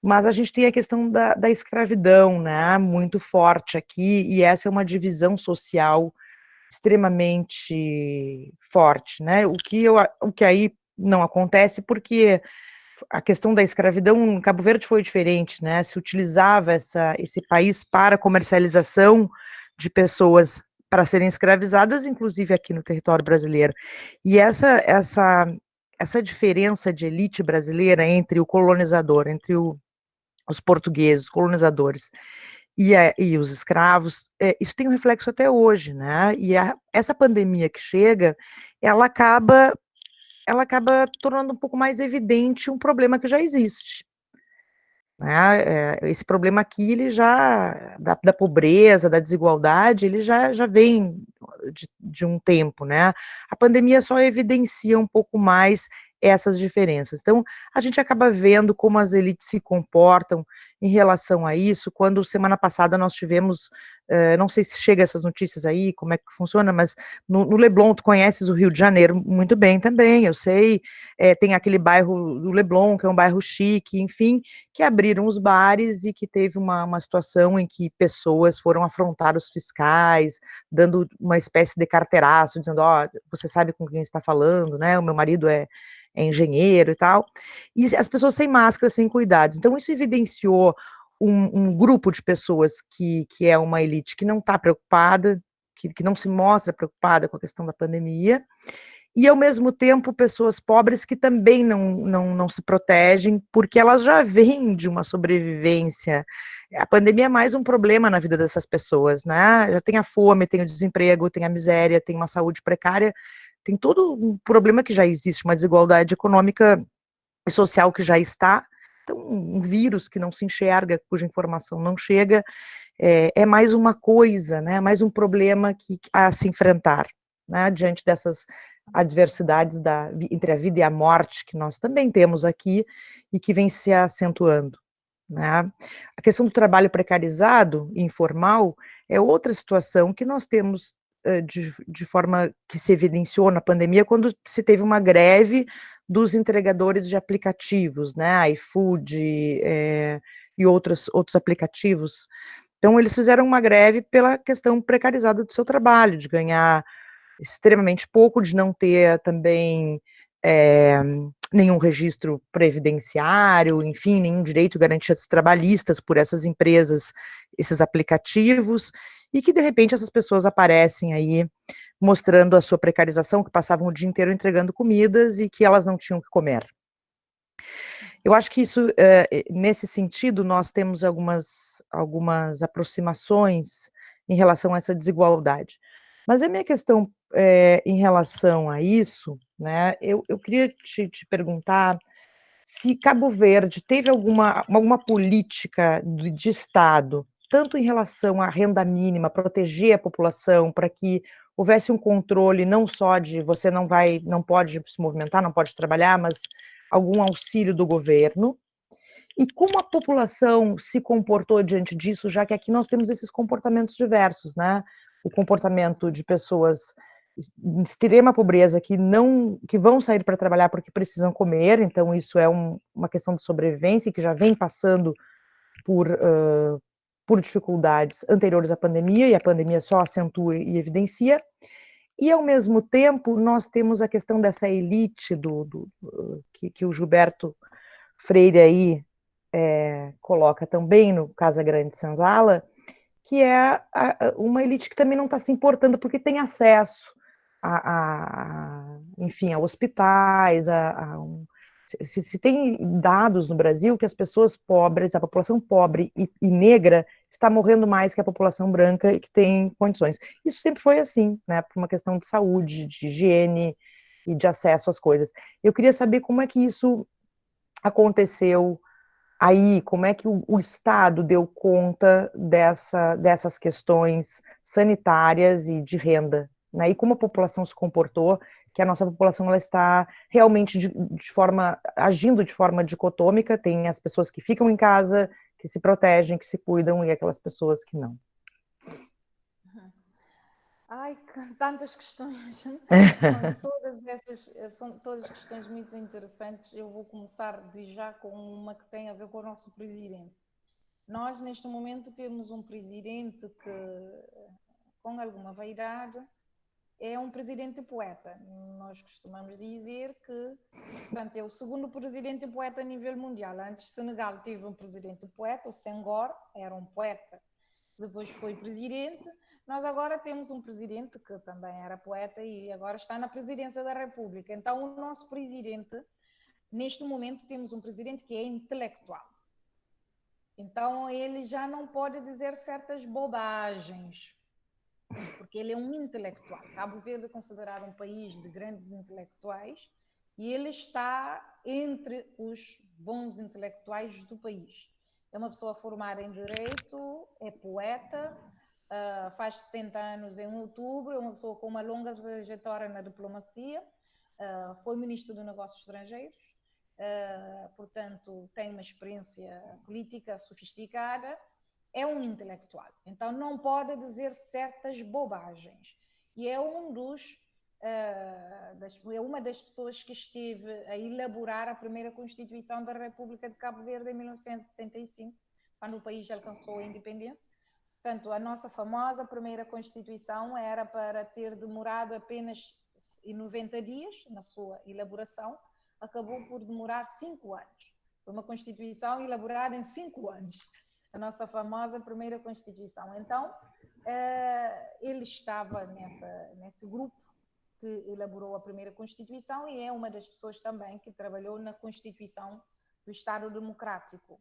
mas a gente tem a questão da escravidão, né, muito forte aqui, e essa é uma divisão social extremamente forte, né, o que aí não acontece porque a questão da escravidão em Cabo Verde foi diferente, né, se utilizava esse país para comercialização de pessoas para serem escravizadas, inclusive aqui no território brasileiro, e essa diferença de elite brasileira entre o colonizador, entre os portugueses, os colonizadores, e os escravos, isso tem um reflexo até hoje, né, e essa pandemia que chega, ela acaba tornando um pouco mais evidente um problema que já existe. Né? Esse problema aqui, ele já, da pobreza, da desigualdade, ele já vem de um tempo, né? A pandemia só evidencia um pouco mais essas diferenças. Então, a gente acaba vendo como as elites se comportam em relação a isso, quando semana passada nós tivemos, não sei se chega essas notícias aí, como é que funciona, mas no Leblon, tu conheces o Rio de Janeiro muito bem também, eu sei, tem aquele bairro do Leblon, que é um bairro chique, enfim, que abriram os bares e que teve uma situação em que pessoas foram afrontar os fiscais, dando uma espécie de carteiraço, dizendo, você sabe com quem está falando, né, o meu marido é engenheiro e tal, e as pessoas sem máscara, sem cuidados. Então, isso evidenciou um grupo de pessoas que é uma elite que não está preocupada, que não se mostra preocupada com a questão da pandemia, e, ao mesmo tempo, pessoas pobres que também não se protegem, porque elas já vêm de uma sobrevivência. A pandemia é mais um problema na vida dessas pessoas, né? Já tem a fome, tem o desemprego, tem a miséria, tem uma saúde precária, tem todo um problema que já existe, uma desigualdade econômica e social que já está, então um vírus que não se enxerga, cuja informação não chega, é mais uma coisa, né, mais um problema a se enfrentar, né, diante dessas adversidades entre a vida e a morte que nós também temos aqui e que vem se acentuando, né. A questão do trabalho precarizado e informal é outra situação que nós temos de forma que se evidenciou na pandemia, quando se teve uma greve dos entregadores de aplicativos, né, iFood, e outros aplicativos. Então, eles fizeram uma greve pela questão precarizada do seu trabalho, de ganhar extremamente pouco, de não ter também nenhum registro previdenciário, enfim, nenhum direito e garantias trabalhistas por essas empresas, esses aplicativos, e que de repente essas pessoas aparecem aí mostrando a sua precarização, que passavam o dia inteiro entregando comidas e que elas não tinham o que comer. Eu acho que isso, nesse sentido, nós temos algumas aproximações em relação a essa desigualdade. Mas a minha questão, em relação a isso, né, eu queria te perguntar se Cabo Verde teve alguma política de Estado, tanto em relação à renda mínima, proteger a população, para que houvesse um controle não só de você não pode se movimentar, não pode trabalhar, mas algum auxílio do governo, e como a população se comportou diante disso, já que aqui nós temos esses comportamentos diversos, né? O comportamento de pessoas em extrema pobreza que vão sair para trabalhar porque precisam comer, então isso é uma questão de sobrevivência que já vem passando por dificuldades anteriores à pandemia, e a pandemia só acentua e evidencia. E, ao mesmo tempo, nós temos a questão dessa elite que o Gilberto Freire aí coloca também no Casa Grande Senzala, que é uma elite que também não está se importando porque tem acesso enfim, a hospitais, se tem dados no Brasil que as pessoas pobres, a população pobre e negra está morrendo mais que a população branca e que tem condições. Isso sempre foi assim, né, por uma questão de saúde, de higiene e de acesso às coisas. Eu queria saber como é que isso aconteceu aí, como é que o Estado deu conta dessas questões sanitárias e de renda, né? E como a população se comportou, que a nossa população ela está realmente agindo de forma dicotômica, tem as pessoas que ficam em casa, que se protegem, que se cuidam, e aquelas pessoas que não. Ai, tantas questões. São todas questões muito interessantes. Eu vou começar de já com uma que tem a ver com o nosso presidente. Nós, neste momento, temos um presidente que, com alguma vaidade, é um presidente poeta. Nós costumamos dizer que, portanto, é o segundo presidente poeta a nível mundial. Antes, Senegal teve um presidente poeta, o Senghor, era um poeta, depois foi presidente. Nós agora temos um presidente que também era poeta e agora está na presidência da República. Então, o nosso presidente, neste momento, temos um presidente que é intelectual. Então, ele já não pode dizer certas bobagens, porque ele é um intelectual. Cabo Verde é considerado um país de grandes intelectuais e ele está entre os bons intelectuais do país. É uma pessoa formada em Direito, é poeta, faz 70 anos em outubro, é uma pessoa com uma longa trajetória na diplomacia, foi ministro dos Negócios Estrangeiros, portanto tem uma experiência política sofisticada, é um intelectual, então não pode dizer certas bobagens. E é é uma das pessoas que esteve a elaborar a primeira Constituição da República de Cabo Verde em 1975, quando o país alcançou a independência. Portanto, a nossa famosa primeira Constituição era para ter demorado apenas 90 dias na sua elaboração, acabou por demorar 5 anos. Foi uma Constituição elaborada em 5 anos. A nossa famosa primeira Constituição. Então, ele estava nesse grupo que elaborou a primeira Constituição e é uma das pessoas também que trabalhou na Constituição do Estado Democrático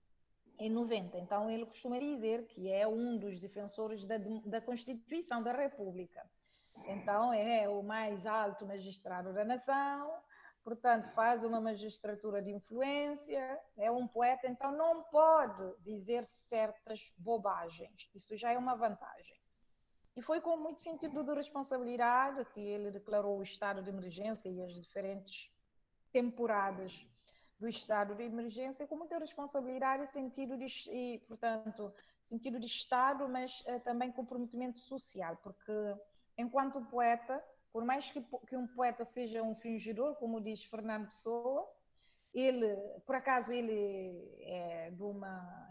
em 90. Então, ele costuma dizer que é um dos defensores da Constituição da República. Então, é o mais alto magistrado da nação, portanto, faz uma magistratura de influência, é um poeta, então não pode dizer certas bobagens. Isso já é uma vantagem. E foi com muito sentido de responsabilidade que ele declarou o estado de emergência e as diferentes temporadas do estado de emergência com muita responsabilidade e portanto, sentido de Estado, mas também comprometimento social, porque enquanto poeta, por mais que um poeta seja um fingidor, como diz Fernando Pessoa, ele, por acaso, ele é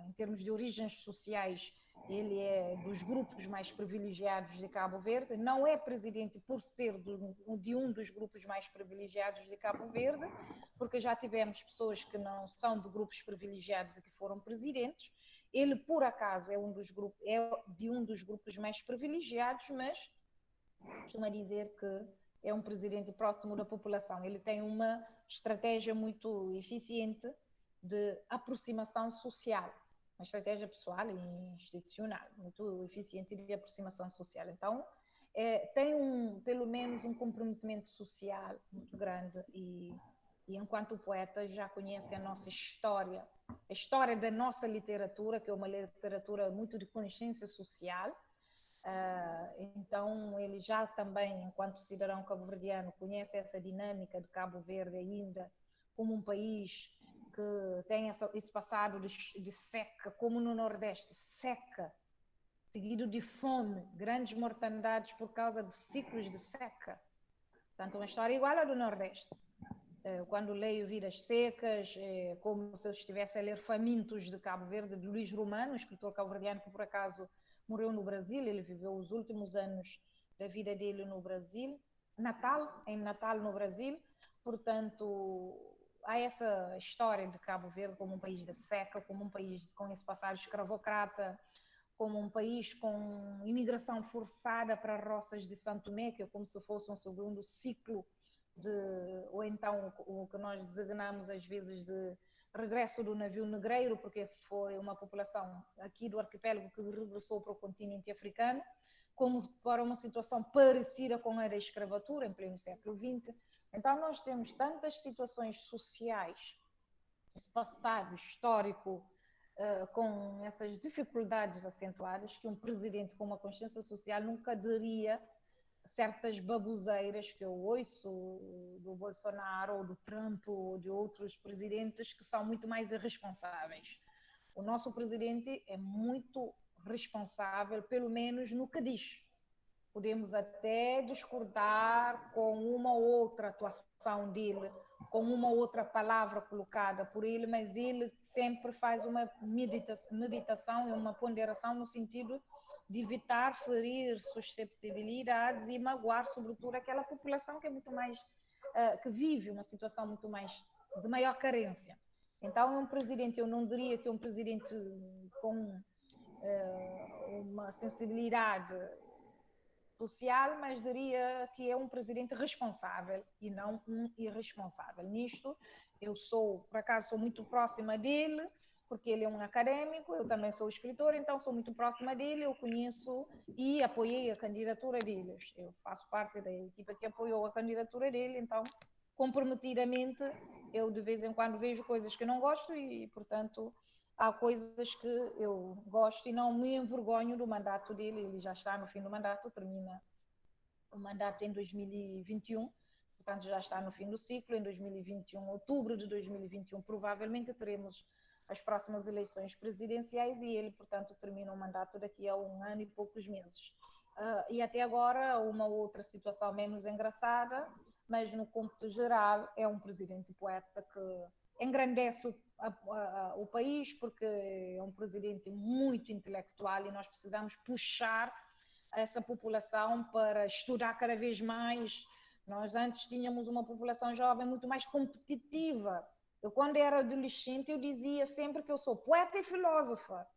em termos de origens sociais, ele é dos grupos mais privilegiados de Cabo Verde, não é presidente por ser de um dos grupos mais privilegiados de Cabo Verde, porque já tivemos pessoas que não são de grupos privilegiados e que foram presidentes. Ele, por acaso, é de um dos grupos mais privilegiados, mas costuma dizer que é um presidente próximo da população. Ele tem uma estratégia muito eficiente de aproximação social, uma estratégia pessoal e institucional muito eficiente de aproximação social. Então, tem pelo menos um comprometimento social muito grande e enquanto poeta já conhece a nossa história, a história da nossa literatura, que é uma literatura muito de consciência social. Então ele já também, enquanto cidadão cabo-verdiano, conhece essa dinâmica de Cabo Verde ainda como um país que tem esse passado de seca, como no Nordeste, seca, seguido de fome, grandes mortandades por causa de ciclos de seca. Portanto, uma história igual à do Nordeste. Quando leio Vidas Secas, como se eu estivesse a ler Famintos de Cabo Verde, de Luís Romano, escritor cabo-verdiano que por acaso morreu no Brasil, ele viveu os últimos anos da vida dele no Brasil, em Natal, no Brasil. Portanto, há essa história de Cabo Verde como um país da seca, como um país com esse passado escravocrata, como um país com imigração forçada para roças de Santo Tomé, que é como se fosse um segundo ciclo ou então o que nós designamos às vezes de regresso do navio negreiro, porque foi uma população aqui do arquipélago que regressou para o continente africano, como para uma situação parecida com a da escravatura em pleno século XX. Então nós temos tantas situações sociais, esse passado histórico com essas dificuldades acentuadas, que um presidente com uma consciência social nunca daria certas baboseiras que eu ouço do Bolsonaro ou do Trump ou de outros presidentes que são muito mais irresponsáveis. O nosso presidente é muito responsável, pelo menos no que diz. Podemos até discordar com uma outra atuação dele, com uma outra palavra colocada por ele, mas ele sempre faz uma meditação e uma ponderação no sentido de evitar ferir susceptibilidades e magoar, sobretudo, aquela população que é muito mais, que vive uma situação muito mais de maior carência. Então, é um presidente, eu não diria que é um presidente com uma sensibilidade social, mas diria que é um presidente responsável e não um irresponsável. Nisto, eu por acaso, sou muito próxima dele, porque ele é um acadêmico, eu também sou escritora, então sou muito próxima dele, eu conheço e apoiei a candidatura dele. Eu faço parte da equipa que apoiou a candidatura dele, então, comprometidamente, eu de vez em quando vejo coisas que não gosto e, portanto, há coisas que eu gosto e não me envergonho do mandato dele. Ele já está no fim do mandato, termina o mandato em 2021, portanto já está no fim do ciclo. Em 2021, outubro de 2021, provavelmente teremos as próximas eleições presidenciais e ele, portanto, termina o mandato daqui a 1 ano e poucos meses. E até agora, uma outra situação menos engraçada, mas no cômputo geral é um presidente poeta que engrandece o país, porque é um presidente muito intelectual e nós precisamos puxar essa população para estudar cada vez mais. Nós antes tínhamos uma população jovem muito mais competitiva. Eu, quando era adolescente, eu dizia sempre que eu sou poeta e filósofa.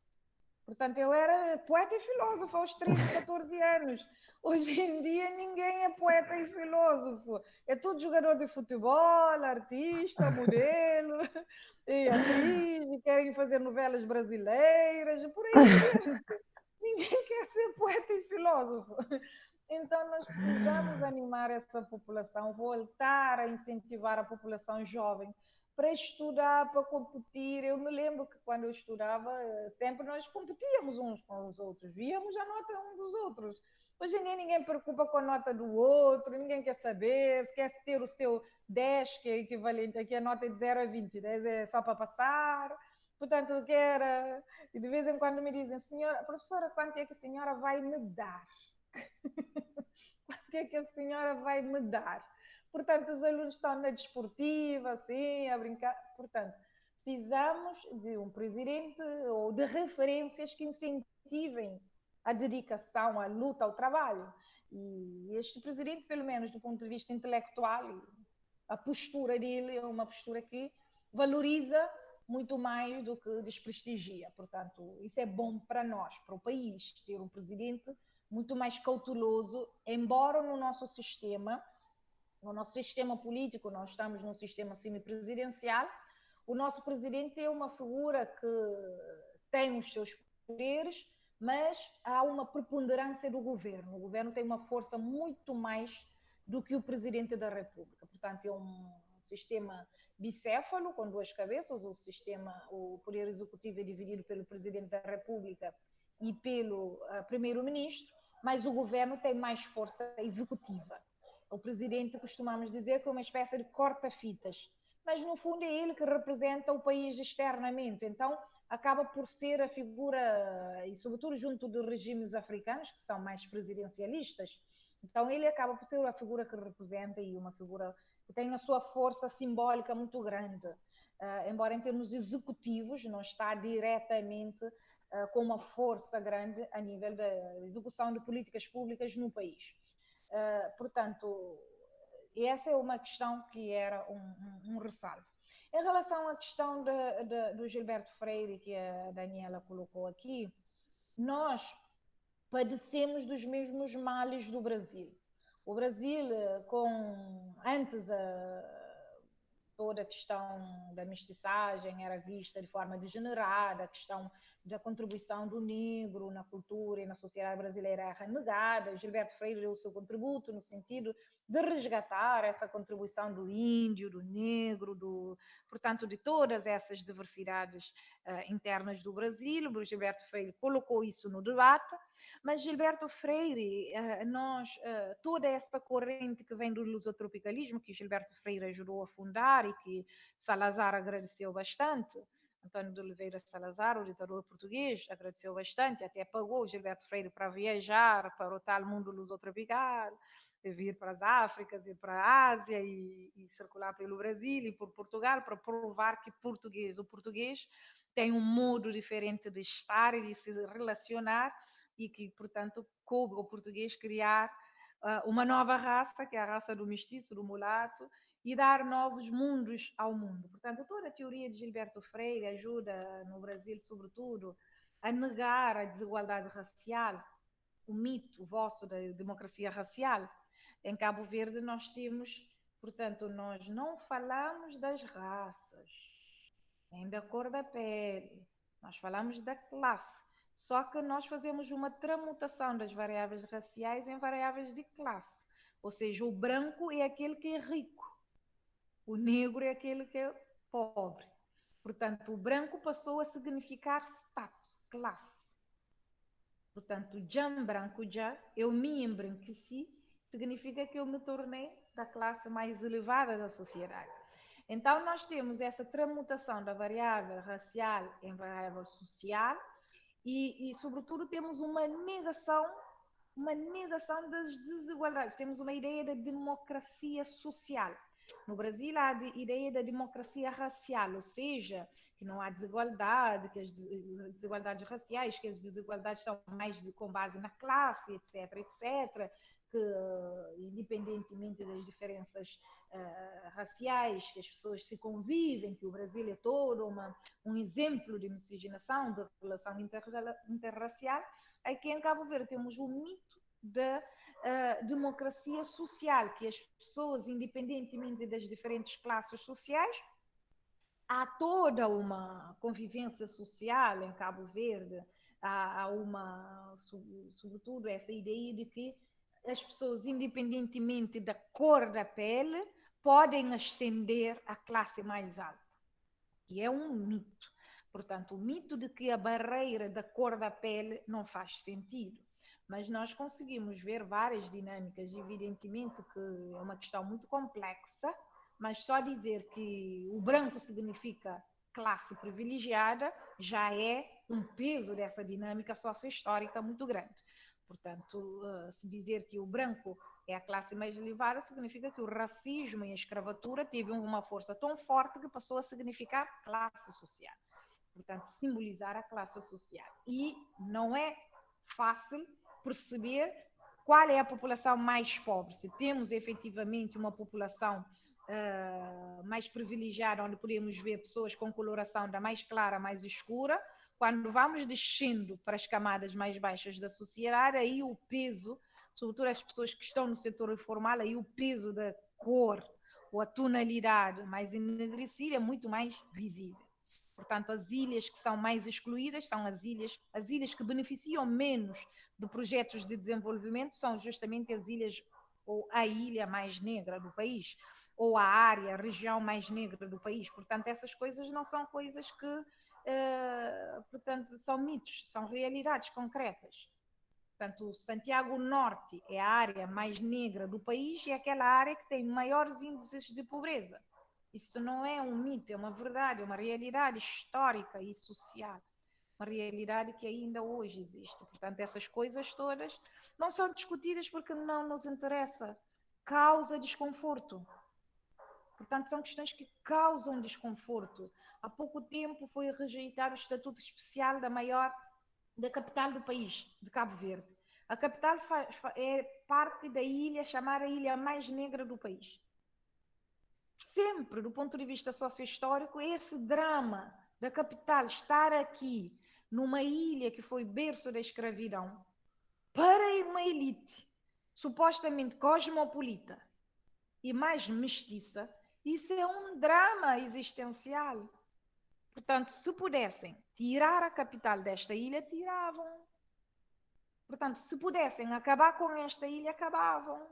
Portanto, eu era poeta e filósofa aos 13, 14 anos. Hoje em dia, ninguém é poeta e filósofo. É tudo jogador de futebol, artista, modelo, e atriz, e querem fazer novelas brasileiras, por aí adiante. Ninguém quer ser poeta e filósofo. Então, nós precisamos animar essa população, voltar a incentivar a população jovem para estudar, para competir. Eu me lembro que quando eu estudava, sempre nós competíamos uns com os outros, víamos a nota um dos outros. Hoje em dia ninguém preocupa com a nota do outro, ninguém quer saber, se quer ter o seu 10, que é equivalente aqui a nota de 0 a 20, 10 é só para passar. Portanto, quer. E de vez em quando me dizem, senhora, professora, quanto é que a senhora vai me dar? Quanto é que a senhora vai me dar? Portanto, os alunos estão na desportiva, assim, a brincar. Portanto, precisamos de um presidente ou de referências que incentivem a dedicação, a luta, ao trabalho. E este presidente, pelo menos do ponto de vista intelectual, a postura dele é uma postura que valoriza muito mais do que desprestigia. Portanto, isso é bom para nós, para o país, ter um presidente muito mais cauteloso, embora no nosso sistema político, nós estamos num sistema semipresidencial, o nosso presidente é uma figura que tem os seus poderes, mas há uma preponderância do governo. O governo tem uma força muito mais do que o presidente da República. Portanto, é um sistema bicéfalo, com duas cabeças. O poder executivo é dividido pelo presidente da República e pelo primeiro-ministro, mas o governo tem mais força executiva. O presidente, costumamos dizer, que é uma espécie de corta-fitas, mas no fundo é ele que representa o país externamente. Então, acaba por ser a figura, e sobretudo junto de regimes africanos, que são mais presidencialistas, então ele acaba por ser a figura que representa e uma figura que tem a sua força simbólica muito grande. Embora em termos executivos não está diretamente com uma força grande a nível da execução de políticas públicas no país. Portanto, essa é uma questão que era um ressalvo. Em relação à questão do Gilberto Freire, que a Daniela colocou aqui, nós padecemos dos mesmos males do Brasil. O Brasil, antes toda a questão da mestiçagem era vista de forma degenerada, a questão da contribuição do negro na cultura e na sociedade brasileira era renegada. Gilberto Freire deu o seu contributo no sentido de resgatar essa contribuição do índio, do negro, portanto, de todas essas diversidades internas do Brasil. O Gilberto Freire colocou isso no debate, mas Gilberto Freire, toda essa corrente que vem do lusotropicalismo, que Gilberto Freire ajudou a fundar e que Salazar agradeceu bastante, Antônio de Oliveira Salazar, o ditador português, agradeceu bastante, até pagou Gilberto Freire para viajar para o tal mundo lusotropical, vir para as Áfricas, ir para a Ásia e circular pelo Brasil e por Portugal para provar que o português tem um modo diferente de estar e de se relacionar e que, portanto, coube ao português criar uma nova raça, que é a raça do mestiço, do mulato, e dar novos mundos ao mundo. Portanto, toda a teoria de Gilberto Freire ajuda, no Brasil, sobretudo, a negar a desigualdade racial, o mito vosso da democracia racial. Em Cabo Verde nós temos, portanto, nós não falamos das raças, nem da cor da pele, nós falamos da classe. Só que nós fazemos uma tramutação das variáveis raciais em variáveis de classe. Ou seja, o branco é aquele que é rico, o negro é aquele que é pobre. Portanto, o branco passou a significar status, classe. Portanto, jam branco já, eu me embranqueci, significa que eu me tornei da classe mais elevada da sociedade. Então, nós temos essa tramutação da variável racial em variável social e sobretudo, temos uma negação das desigualdades. Temos uma ideia da democracia social. No Brasil, há a ideia da democracia racial, ou seja, que não há desigualdade, que as desigualdades raciais, que as desigualdades são mais com base na classe, etc., etc., que, independentemente das diferenças raciais, que as pessoas se convivem, que o Brasil é todo um exemplo de miscigenação, de relação interracial. Aqui em Cabo Verde temos o mito da democracia social, que as pessoas, independentemente das diferentes classes sociais, há toda uma convivência social em Cabo Verde, há sobretudo essa ideia de que as pessoas, independentemente da cor da pele, podem ascender à classe mais alta, que é um mito. Portanto, o mito de que a barreira da cor da pele não faz sentido. Mas nós conseguimos ver várias dinâmicas, evidentemente que é uma questão muito complexa, mas só dizer que o branco significa classe privilegiada já é um peso dessa dinâmica sociohistórica muito grande. Portanto, se dizer que o branco é a classe mais elevada, significa que o racismo e a escravatura teve uma força tão forte que passou a significar classe social. Portanto, simbolizar a classe social. E não é fácil perceber qual é a população mais pobre. Se temos efetivamente uma população mais privilegiada, onde podemos ver pessoas com coloração da mais clara à mais escura, quando vamos descendo para as camadas mais baixas da sociedade, aí o peso, sobretudo as pessoas que estão no setor informal, aí o peso da cor ou a tonalidade mais enegrecida é muito mais visível. Portanto, as ilhas que são mais excluídas são as ilhas que beneficiam menos de projetos de desenvolvimento são justamente as ilhas ou a ilha mais negra do país, ou a área, a região mais negra do país. Portanto, essas coisas não são coisas que, portanto, são mitos, são realidades concretas. Portanto, Santiago Norte é a área mais negra do país e é aquela área que tem maiores índices de pobreza. Isso não é um mito, é uma verdade, é uma realidade histórica e social. Uma realidade que ainda hoje existe. Portanto, essas coisas todas não são discutidas porque não nos interessa. Causa desconforto. Portanto, são questões que causam desconforto. Há pouco tempo foi rejeitado o estatuto especial da capital do país, de Cabo Verde. A capital é parte da ilha chamada Ilha Mais Negra do país. Sempre, do ponto de vista sociohistórico, esse drama da capital estar aqui, numa ilha que foi berço da escravidão, para uma elite supostamente cosmopolita e mais mestiça, isso é um drama existencial. Portanto, se pudessem tirar a capital desta ilha, tiravam. Portanto, se pudessem acabar com esta ilha, acabavam.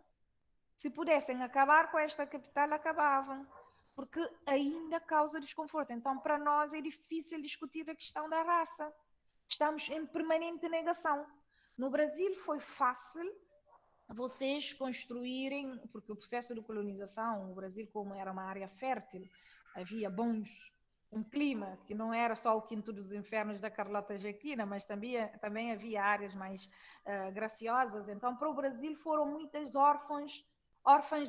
Se pudessem acabar com esta capital, acabavam. Porque ainda causa desconforto. Então, para nós é difícil discutir a questão da raça. Estamos em permanente negação. No Brasil foi fácil vocês construírem, porque o processo de colonização, o Brasil como era uma área fértil, havia um clima que não era só o quinto dos infernos da Carlota Joaquina, mas também havia áreas mais graciosas. Então, para o Brasil foram muitas órfãs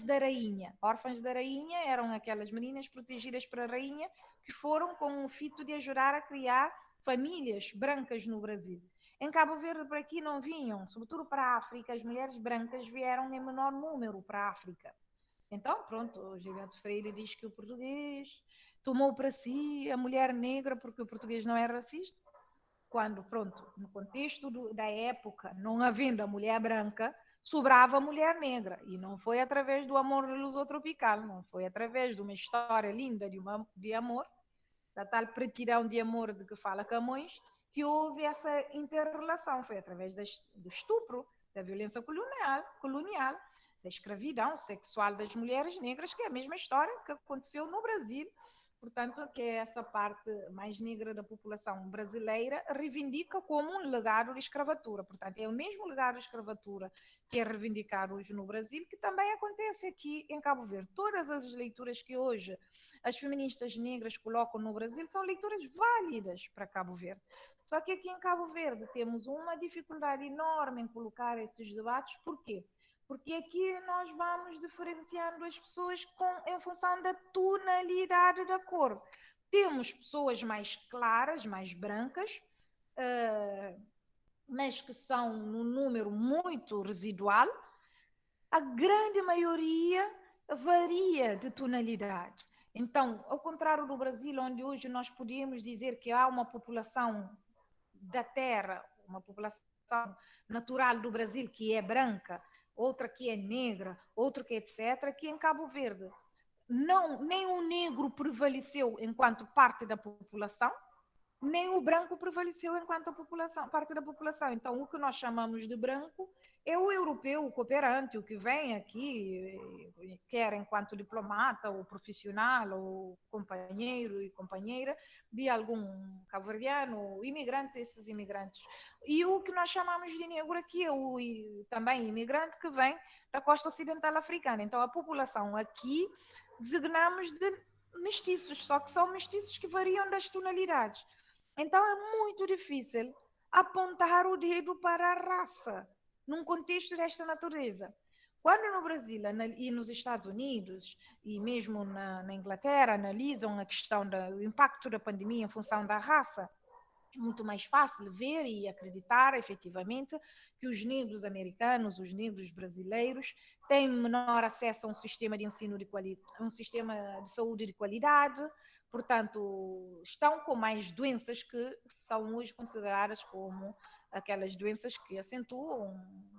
da rainha. Órfãs da rainha eram aquelas meninas protegidas pela rainha que foram com o fito de ajudar a criar famílias brancas no Brasil. Em Cabo Verde, por aqui não vinham, sobretudo para a África, as mulheres brancas vieram em menor número para a África. Então, pronto, o Gilberto Freire diz que o português tomou para si a mulher negra porque o português não é racista. Quando, pronto, no contexto da época, não havendo a mulher branca, sobrava a mulher negra. E não foi através do amor lusotropical, não foi através de uma história linda de amor, da tal pretidão de amor de que fala Camões, que houve essa inter-relação. Foi através do estupro, da violência colonial, da escravidão sexual das mulheres negras, que é a mesma história que aconteceu no Brasil. Portanto, que é essa parte mais negra da população brasileira reivindica como um legado de escravatura. Portanto, é o mesmo legado de escravatura que é reivindicado hoje no Brasil, que também acontece aqui em Cabo Verde. Todas as leituras que hoje as feministas negras colocam no Brasil são leituras válidas para Cabo Verde. Só que aqui em Cabo Verde temos uma dificuldade enorme em colocar esses debates. Por quê? Porque aqui nós vamos diferenciando as pessoas em função da tonalidade da cor. Temos pessoas mais claras, mais brancas, mas que são num número muito residual. A grande maioria varia de tonalidade. Então, ao contrário do Brasil, onde hoje nós podemos dizer que há uma população da terra, uma população natural do Brasil que é branca, outra que é negra, outra que é etc., aqui em Cabo Verde nem o negro prevaleceu enquanto parte da população, nem o branco prevaleceu enquanto a população, parte da população. Então, o que nós chamamos de branco é o europeu, o cooperante, o que vem aqui, quer enquanto diplomata, ou profissional, ou companheiro e companheira de algum cabo-verdiano, imigrante, esses imigrantes. E o que nós chamamos de negro aqui é o também imigrante que vem da costa ocidental africana. Então, a população aqui designamos de mestiços, só que são mestiços que variam das tonalidades. Então, é muito difícil apontar o dedo para a raça num contexto desta natureza. Quando no Brasil e nos Estados Unidos, e mesmo na Inglaterra, analisam a questão do impacto da pandemia em função da raça, é muito mais fácil ver e acreditar, efetivamente, que os negros americanos, os negros brasileiros, têm menor acesso a um sistema de ensino de qualidade, um sistema de saúde de qualidade, portanto, estão com mais doenças que são hoje consideradas como aquelas doenças que acentuam,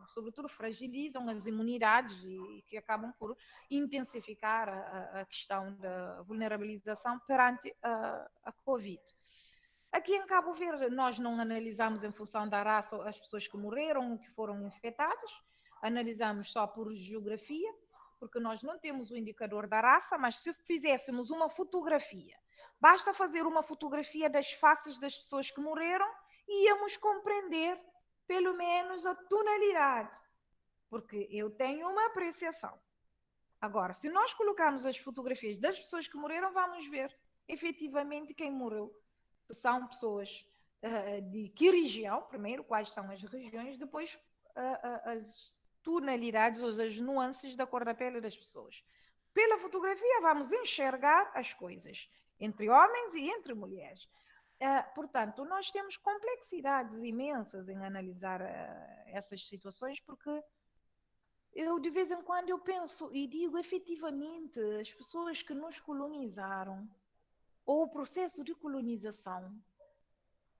sobretudo fragilizam as imunidades e que acabam por intensificar a questão da vulnerabilização perante a Covid. Aqui em Cabo Verde, nós não analisamos em função da raça as pessoas que morreram, que foram infectadas, analisamos só por geografia, porque nós não temos o indicador da raça, mas se fizéssemos uma fotografia, basta fazer uma fotografia das faces das pessoas que morreram e íamos compreender pelo menos a tonalidade, porque eu tenho uma apreciação. Agora, se nós colocarmos as fotografias das pessoas que morreram, vamos ver efetivamente quem morreu. São pessoas de que região, primeiro, quais são as regiões, depois as tonalidades ou as nuances da cor da pele das pessoas. Pela fotografia vamos enxergar as coisas, entre homens e entre mulheres. Portanto, nós temos complexidades imensas em analisar essas situações, porque eu, de vez em quando, eu penso e digo, efetivamente, as pessoas que nos colonizaram, ou o processo de colonização,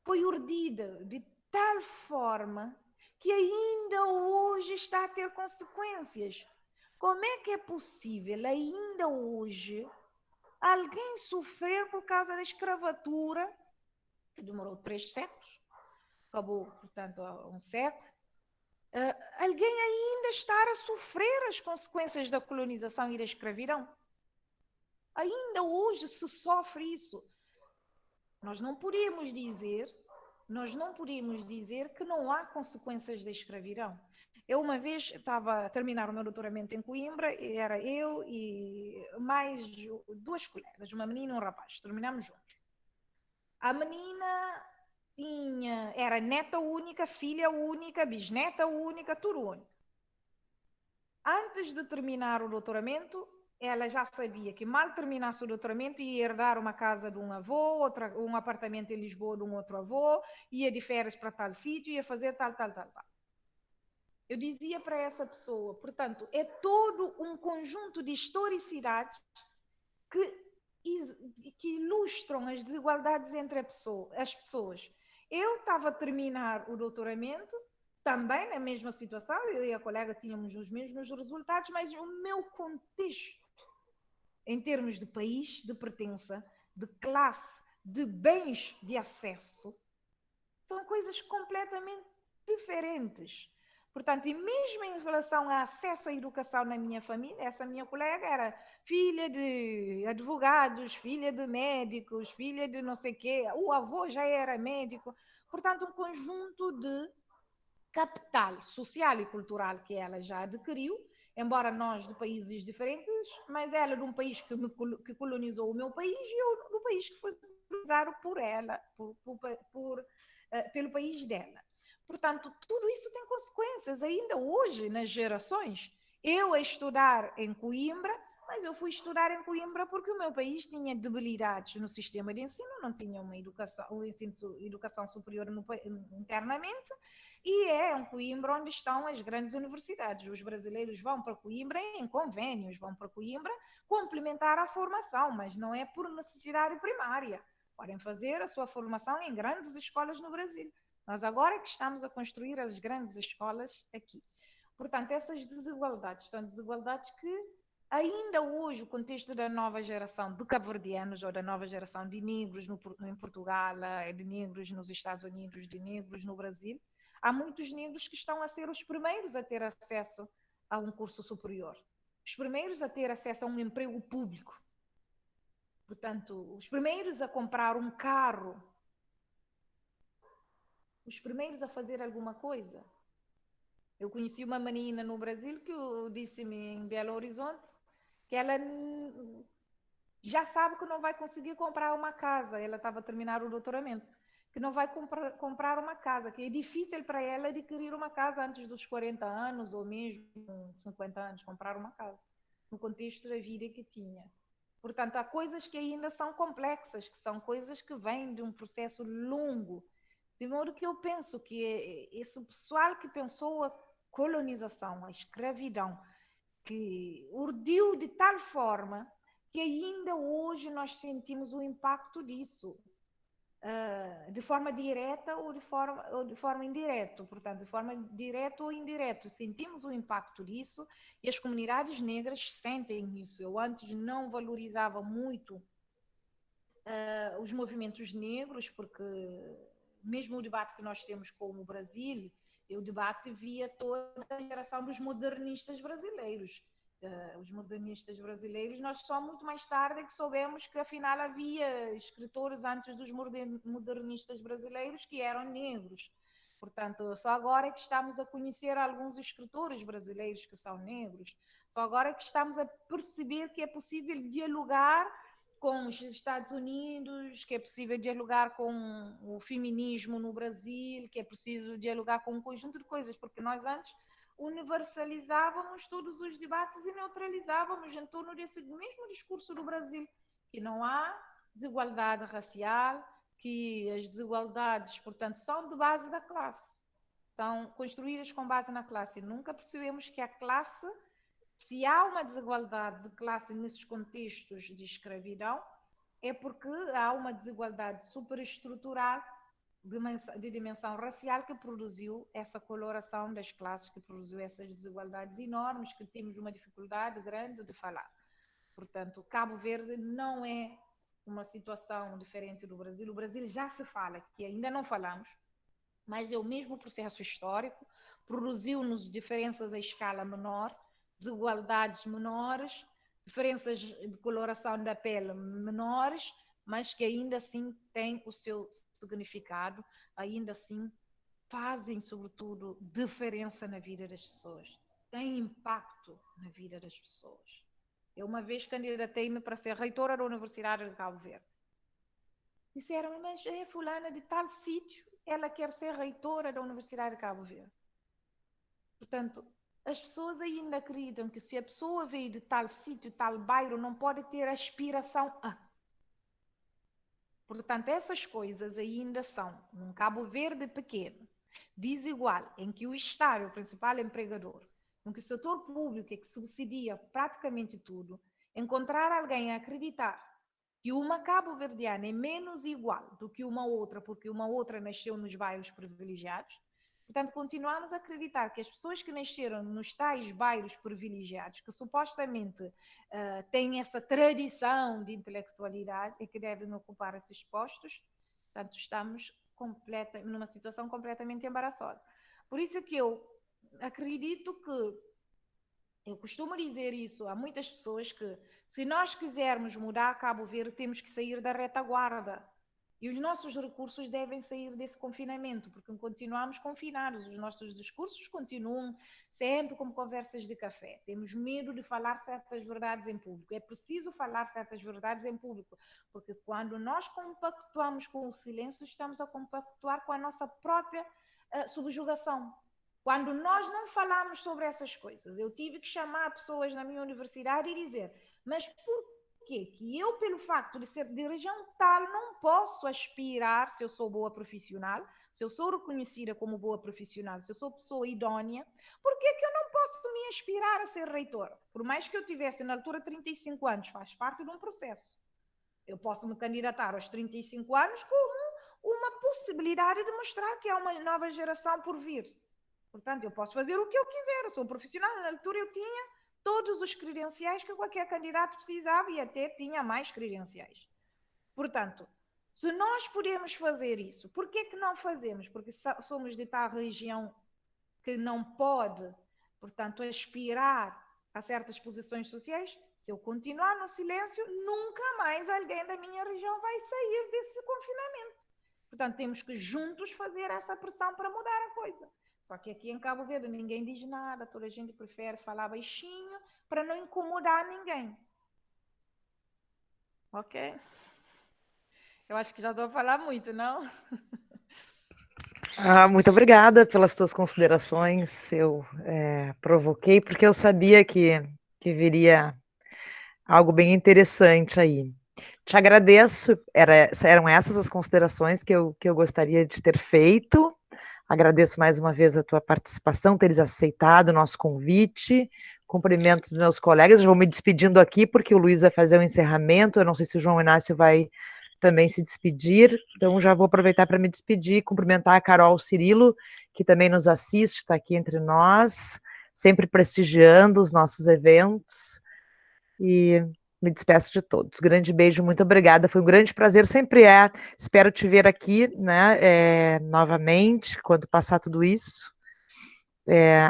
foi urdido de tal forma que ainda hoje está a ter consequências. Como é que é possível, ainda hoje, alguém sofrer por causa da escravatura, que demorou 3 séculos, acabou, portanto, há um século, alguém ainda estar a sofrer as consequências da colonização e da escravidão? Ainda hoje se sofre isso. Nós não podemos dizer que não há consequências da escravidão. Eu uma vez estava a terminar o meu doutoramento em Coimbra, e era eu e mais 2 colegas, uma menina e um rapaz, terminamos juntos. A menina era neta única, filha única, bisneta única, tudo único. Antes de terminar o doutoramento, ela já sabia que mal terminasse o doutoramento ia herdar uma casa de um avô, um apartamento em Lisboa de um outro avô, ia de férias para tal sítio, ia fazer tal. Eu dizia para essa pessoa, portanto, é todo um conjunto de historicidades que ilustram as desigualdades entre as pessoas. Eu estava a terminar o doutoramento, também na mesma situação, eu e a colega tínhamos os mesmos resultados, mas o meu contexto, em termos de país, de pertença, de classe, de bens de acesso, são coisas completamente diferentes. Portanto, e mesmo em relação ao acesso à educação na minha família, essa minha colega era filha de advogados, filha de médicos, filha de não sei o quê, o avô já era médico. Portanto, um conjunto de capital social e cultural que ela já adquiriu, embora nós de países diferentes, mas ela de um país que colonizou o meu país e eu do país que foi colonizado por ela, pelo país dela. Portanto, tudo isso tem consequências ainda hoje nas gerações. Eu a estudar em Coimbra, mas eu fui estudar em Coimbra porque o meu país tinha debilidades no sistema de ensino, não tinha uma educação superior internamente, e é em Coimbra onde estão as grandes universidades. Os brasileiros vão para Coimbra em convênios, vão para Coimbra complementar a formação, mas não é por necessidade primária. Podem fazer a sua formação em grandes escolas no Brasil. Nós agora é que estamos a construir as grandes escolas aqui. Portanto, essas desigualdades são desigualdades que Ainda hoje, o contexto da nova geração de cabo-verdianos ou da nova geração de negros em Portugal, de negros nos Estados Unidos, de negros no Brasil, há muitos negros que estão a ser os primeiros a ter acesso a um curso superior, os primeiros a ter acesso a um emprego público. Portanto, os primeiros a comprar um carro, os primeiros a fazer alguma coisa. Eu conheci uma menina no Brasil que disse-me em Belo Horizonte que ela já sabe que não vai conseguir comprar uma casa. Ela estava a terminar o doutoramento. Que não vai comprar uma casa, que é difícil para ela adquirir uma casa antes dos 40 anos ou mesmo 50 anos, comprar uma casa, no contexto da vida que tinha. Portanto, há coisas que ainda são complexas, que são coisas que vêm de um processo longo. De modo que eu penso que esse pessoal que pensou a colonização, a escravidão, que urdiu de tal forma que ainda hoje nós sentimos o impacto disso, de forma direta ou de forma indireta. Portanto, de forma direta ou indireta, sentimos o impacto disso e as comunidades negras sentem isso. Eu antes não valorizava muito os movimentos negros, porque mesmo o debate que nós temos com o Brasil, o debate via toda a geração dos modernistas brasileiros. Os modernistas brasileiros, nós só muito mais tarde que soubemos que afinal havia escritores antes dos modernistas brasileiros que eram negros. Portanto, só agora é que estamos a conhecer alguns escritores brasileiros que são negros. Só agora é que estamos a perceber que é possível dialogar com os Estados Unidos, que é possível dialogar com o feminismo no Brasil, que é preciso dialogar com um conjunto de coisas, porque nós antes universalizávamos todos os debates e neutralizávamos em torno desse mesmo discurso do Brasil, que não há desigualdade racial, que as desigualdades, portanto, são de base da classe, são construídas com base na classe. E nunca percebemos que a classe, se há uma desigualdade de classe nesses contextos de escravidão, é porque há uma desigualdade superestrutural de dimensão racial que produziu essa coloração das classes, que produziu essas desigualdades enormes que temos uma dificuldade grande de falar. Portanto, Cabo Verde não é uma situação diferente do Brasil. O Brasil já se fala, que ainda não falamos, mas é o mesmo processo histórico, produziu-nos diferenças a escala menor, desigualdades menores, diferenças de coloração da pele menores, mas que ainda assim têm o seu significado, ainda assim fazem, sobretudo, diferença na vida das pessoas, têm impacto na vida das pessoas. Eu uma vez candidatei-me para ser reitora da Universidade de Cabo Verde. Disseram, mas é fulana de tal sítio, ela quer ser reitora da Universidade de Cabo Verde. Portanto, as pessoas ainda acreditam que se a pessoa veio de tal sítio, tal bairro, não pode ter aspiração a. Portanto, essas coisas ainda são, num Cabo Verde pequeno, desigual, em que o Estado é o principal empregador, em que o setor público é que subsidia praticamente tudo, encontrar alguém a acreditar que uma cabo-verdiana é menos igual do que uma outra, porque uma outra nasceu nos bairros privilegiados. Portanto, continuamos a acreditar que as pessoas que nasceram nos tais bairros privilegiados, que supostamente têm essa tradição de intelectualidade e que devem ocupar esses postos, portanto, estamos numa situação completamente embaraçosa. Por isso que eu acredito que, eu costumo dizer isso a muitas pessoas, que se nós quisermos mudar Cabo Verde, temos que sair da retaguarda. E os nossos recursos devem sair desse confinamento, porque continuamos confinados. Os nossos discursos continuam sempre como conversas de café. Temos medo de falar certas verdades em público. É preciso falar certas verdades em público, porque quando nós compactuamos com o silêncio, estamos a compactuar com a nossa própria subjugação. Quando nós não falamos sobre essas coisas, eu tive que chamar pessoas na minha universidade e dizer, mas por que eu, pelo facto de ser de região tal, não posso aspirar, se eu sou boa profissional, se eu sou reconhecida como boa profissional, se eu sou pessoa idónea, por que eu não posso me aspirar a ser reitora? Por mais que eu tivesse, na altura, 35 anos, faz parte de um processo. Eu posso me candidatar aos 35 anos como uma possibilidade de mostrar que há uma nova geração por vir. Portanto, eu posso fazer o que eu quiser, eu sou profissional, na altura eu tinha todos os credenciais que qualquer candidato precisava e até tinha mais credenciais. Portanto, se nós podemos fazer isso, por que que não fazemos? Porque somos de tal região que não pode, portanto, aspirar a certas posições sociais. Se eu continuar no silêncio, nunca mais alguém da minha região vai sair desse confinamento. Portanto, temos que juntos fazer essa pressão para mudar a coisa. Só que aqui em Cabo Verde ninguém diz nada, toda a gente prefere falar baixinho para não incomodar ninguém. Ok? Eu acho que já estou a falar muito, não? Muito obrigada pelas tuas considerações. Eu provoquei porque eu sabia que viria algo bem interessante aí. Te agradeço, eram essas as considerações que eu gostaria de ter feito. Agradeço mais uma vez a tua participação, teres aceitado o nosso convite. Cumprimento os meus colegas, eu vou me despedindo aqui, porque o Luiz vai fazer o encerramento. Eu não sei se o João Inácio vai também se despedir, então já vou aproveitar para me despedir, cumprimentar a Carol Cirilo, que também nos assiste, está aqui entre nós, sempre prestigiando os nossos eventos, e me despeço de todos. Grande beijo, muito obrigada, foi um grande prazer, sempre é. Espero te ver aqui, né, novamente, quando passar tudo isso.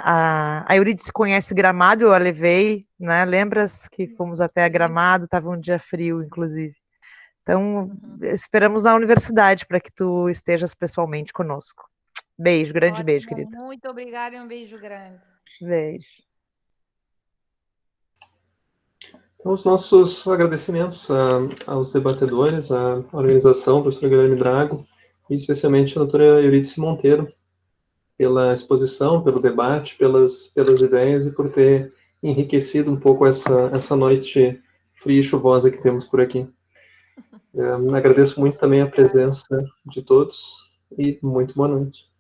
A Eurídice conhece Gramado, eu a levei, né, lembras que fomos até Gramado, estava um dia frio, inclusive. Então, esperamos na universidade para que tu estejas pessoalmente conosco. Beijo, grande Ótimo, beijo, querida. Muito obrigada e um beijo grande. Beijo. Então, os nossos agradecimentos aos debatedores, à organização, ao professor Guilherme Drago, e especialmente à doutora Eurídice Monteiro, pela exposição, pelo debate, pelas ideias e por ter enriquecido um pouco essa noite fria e chuvosa que temos por aqui. Agradeço muito também a presença de todos e muito boa noite.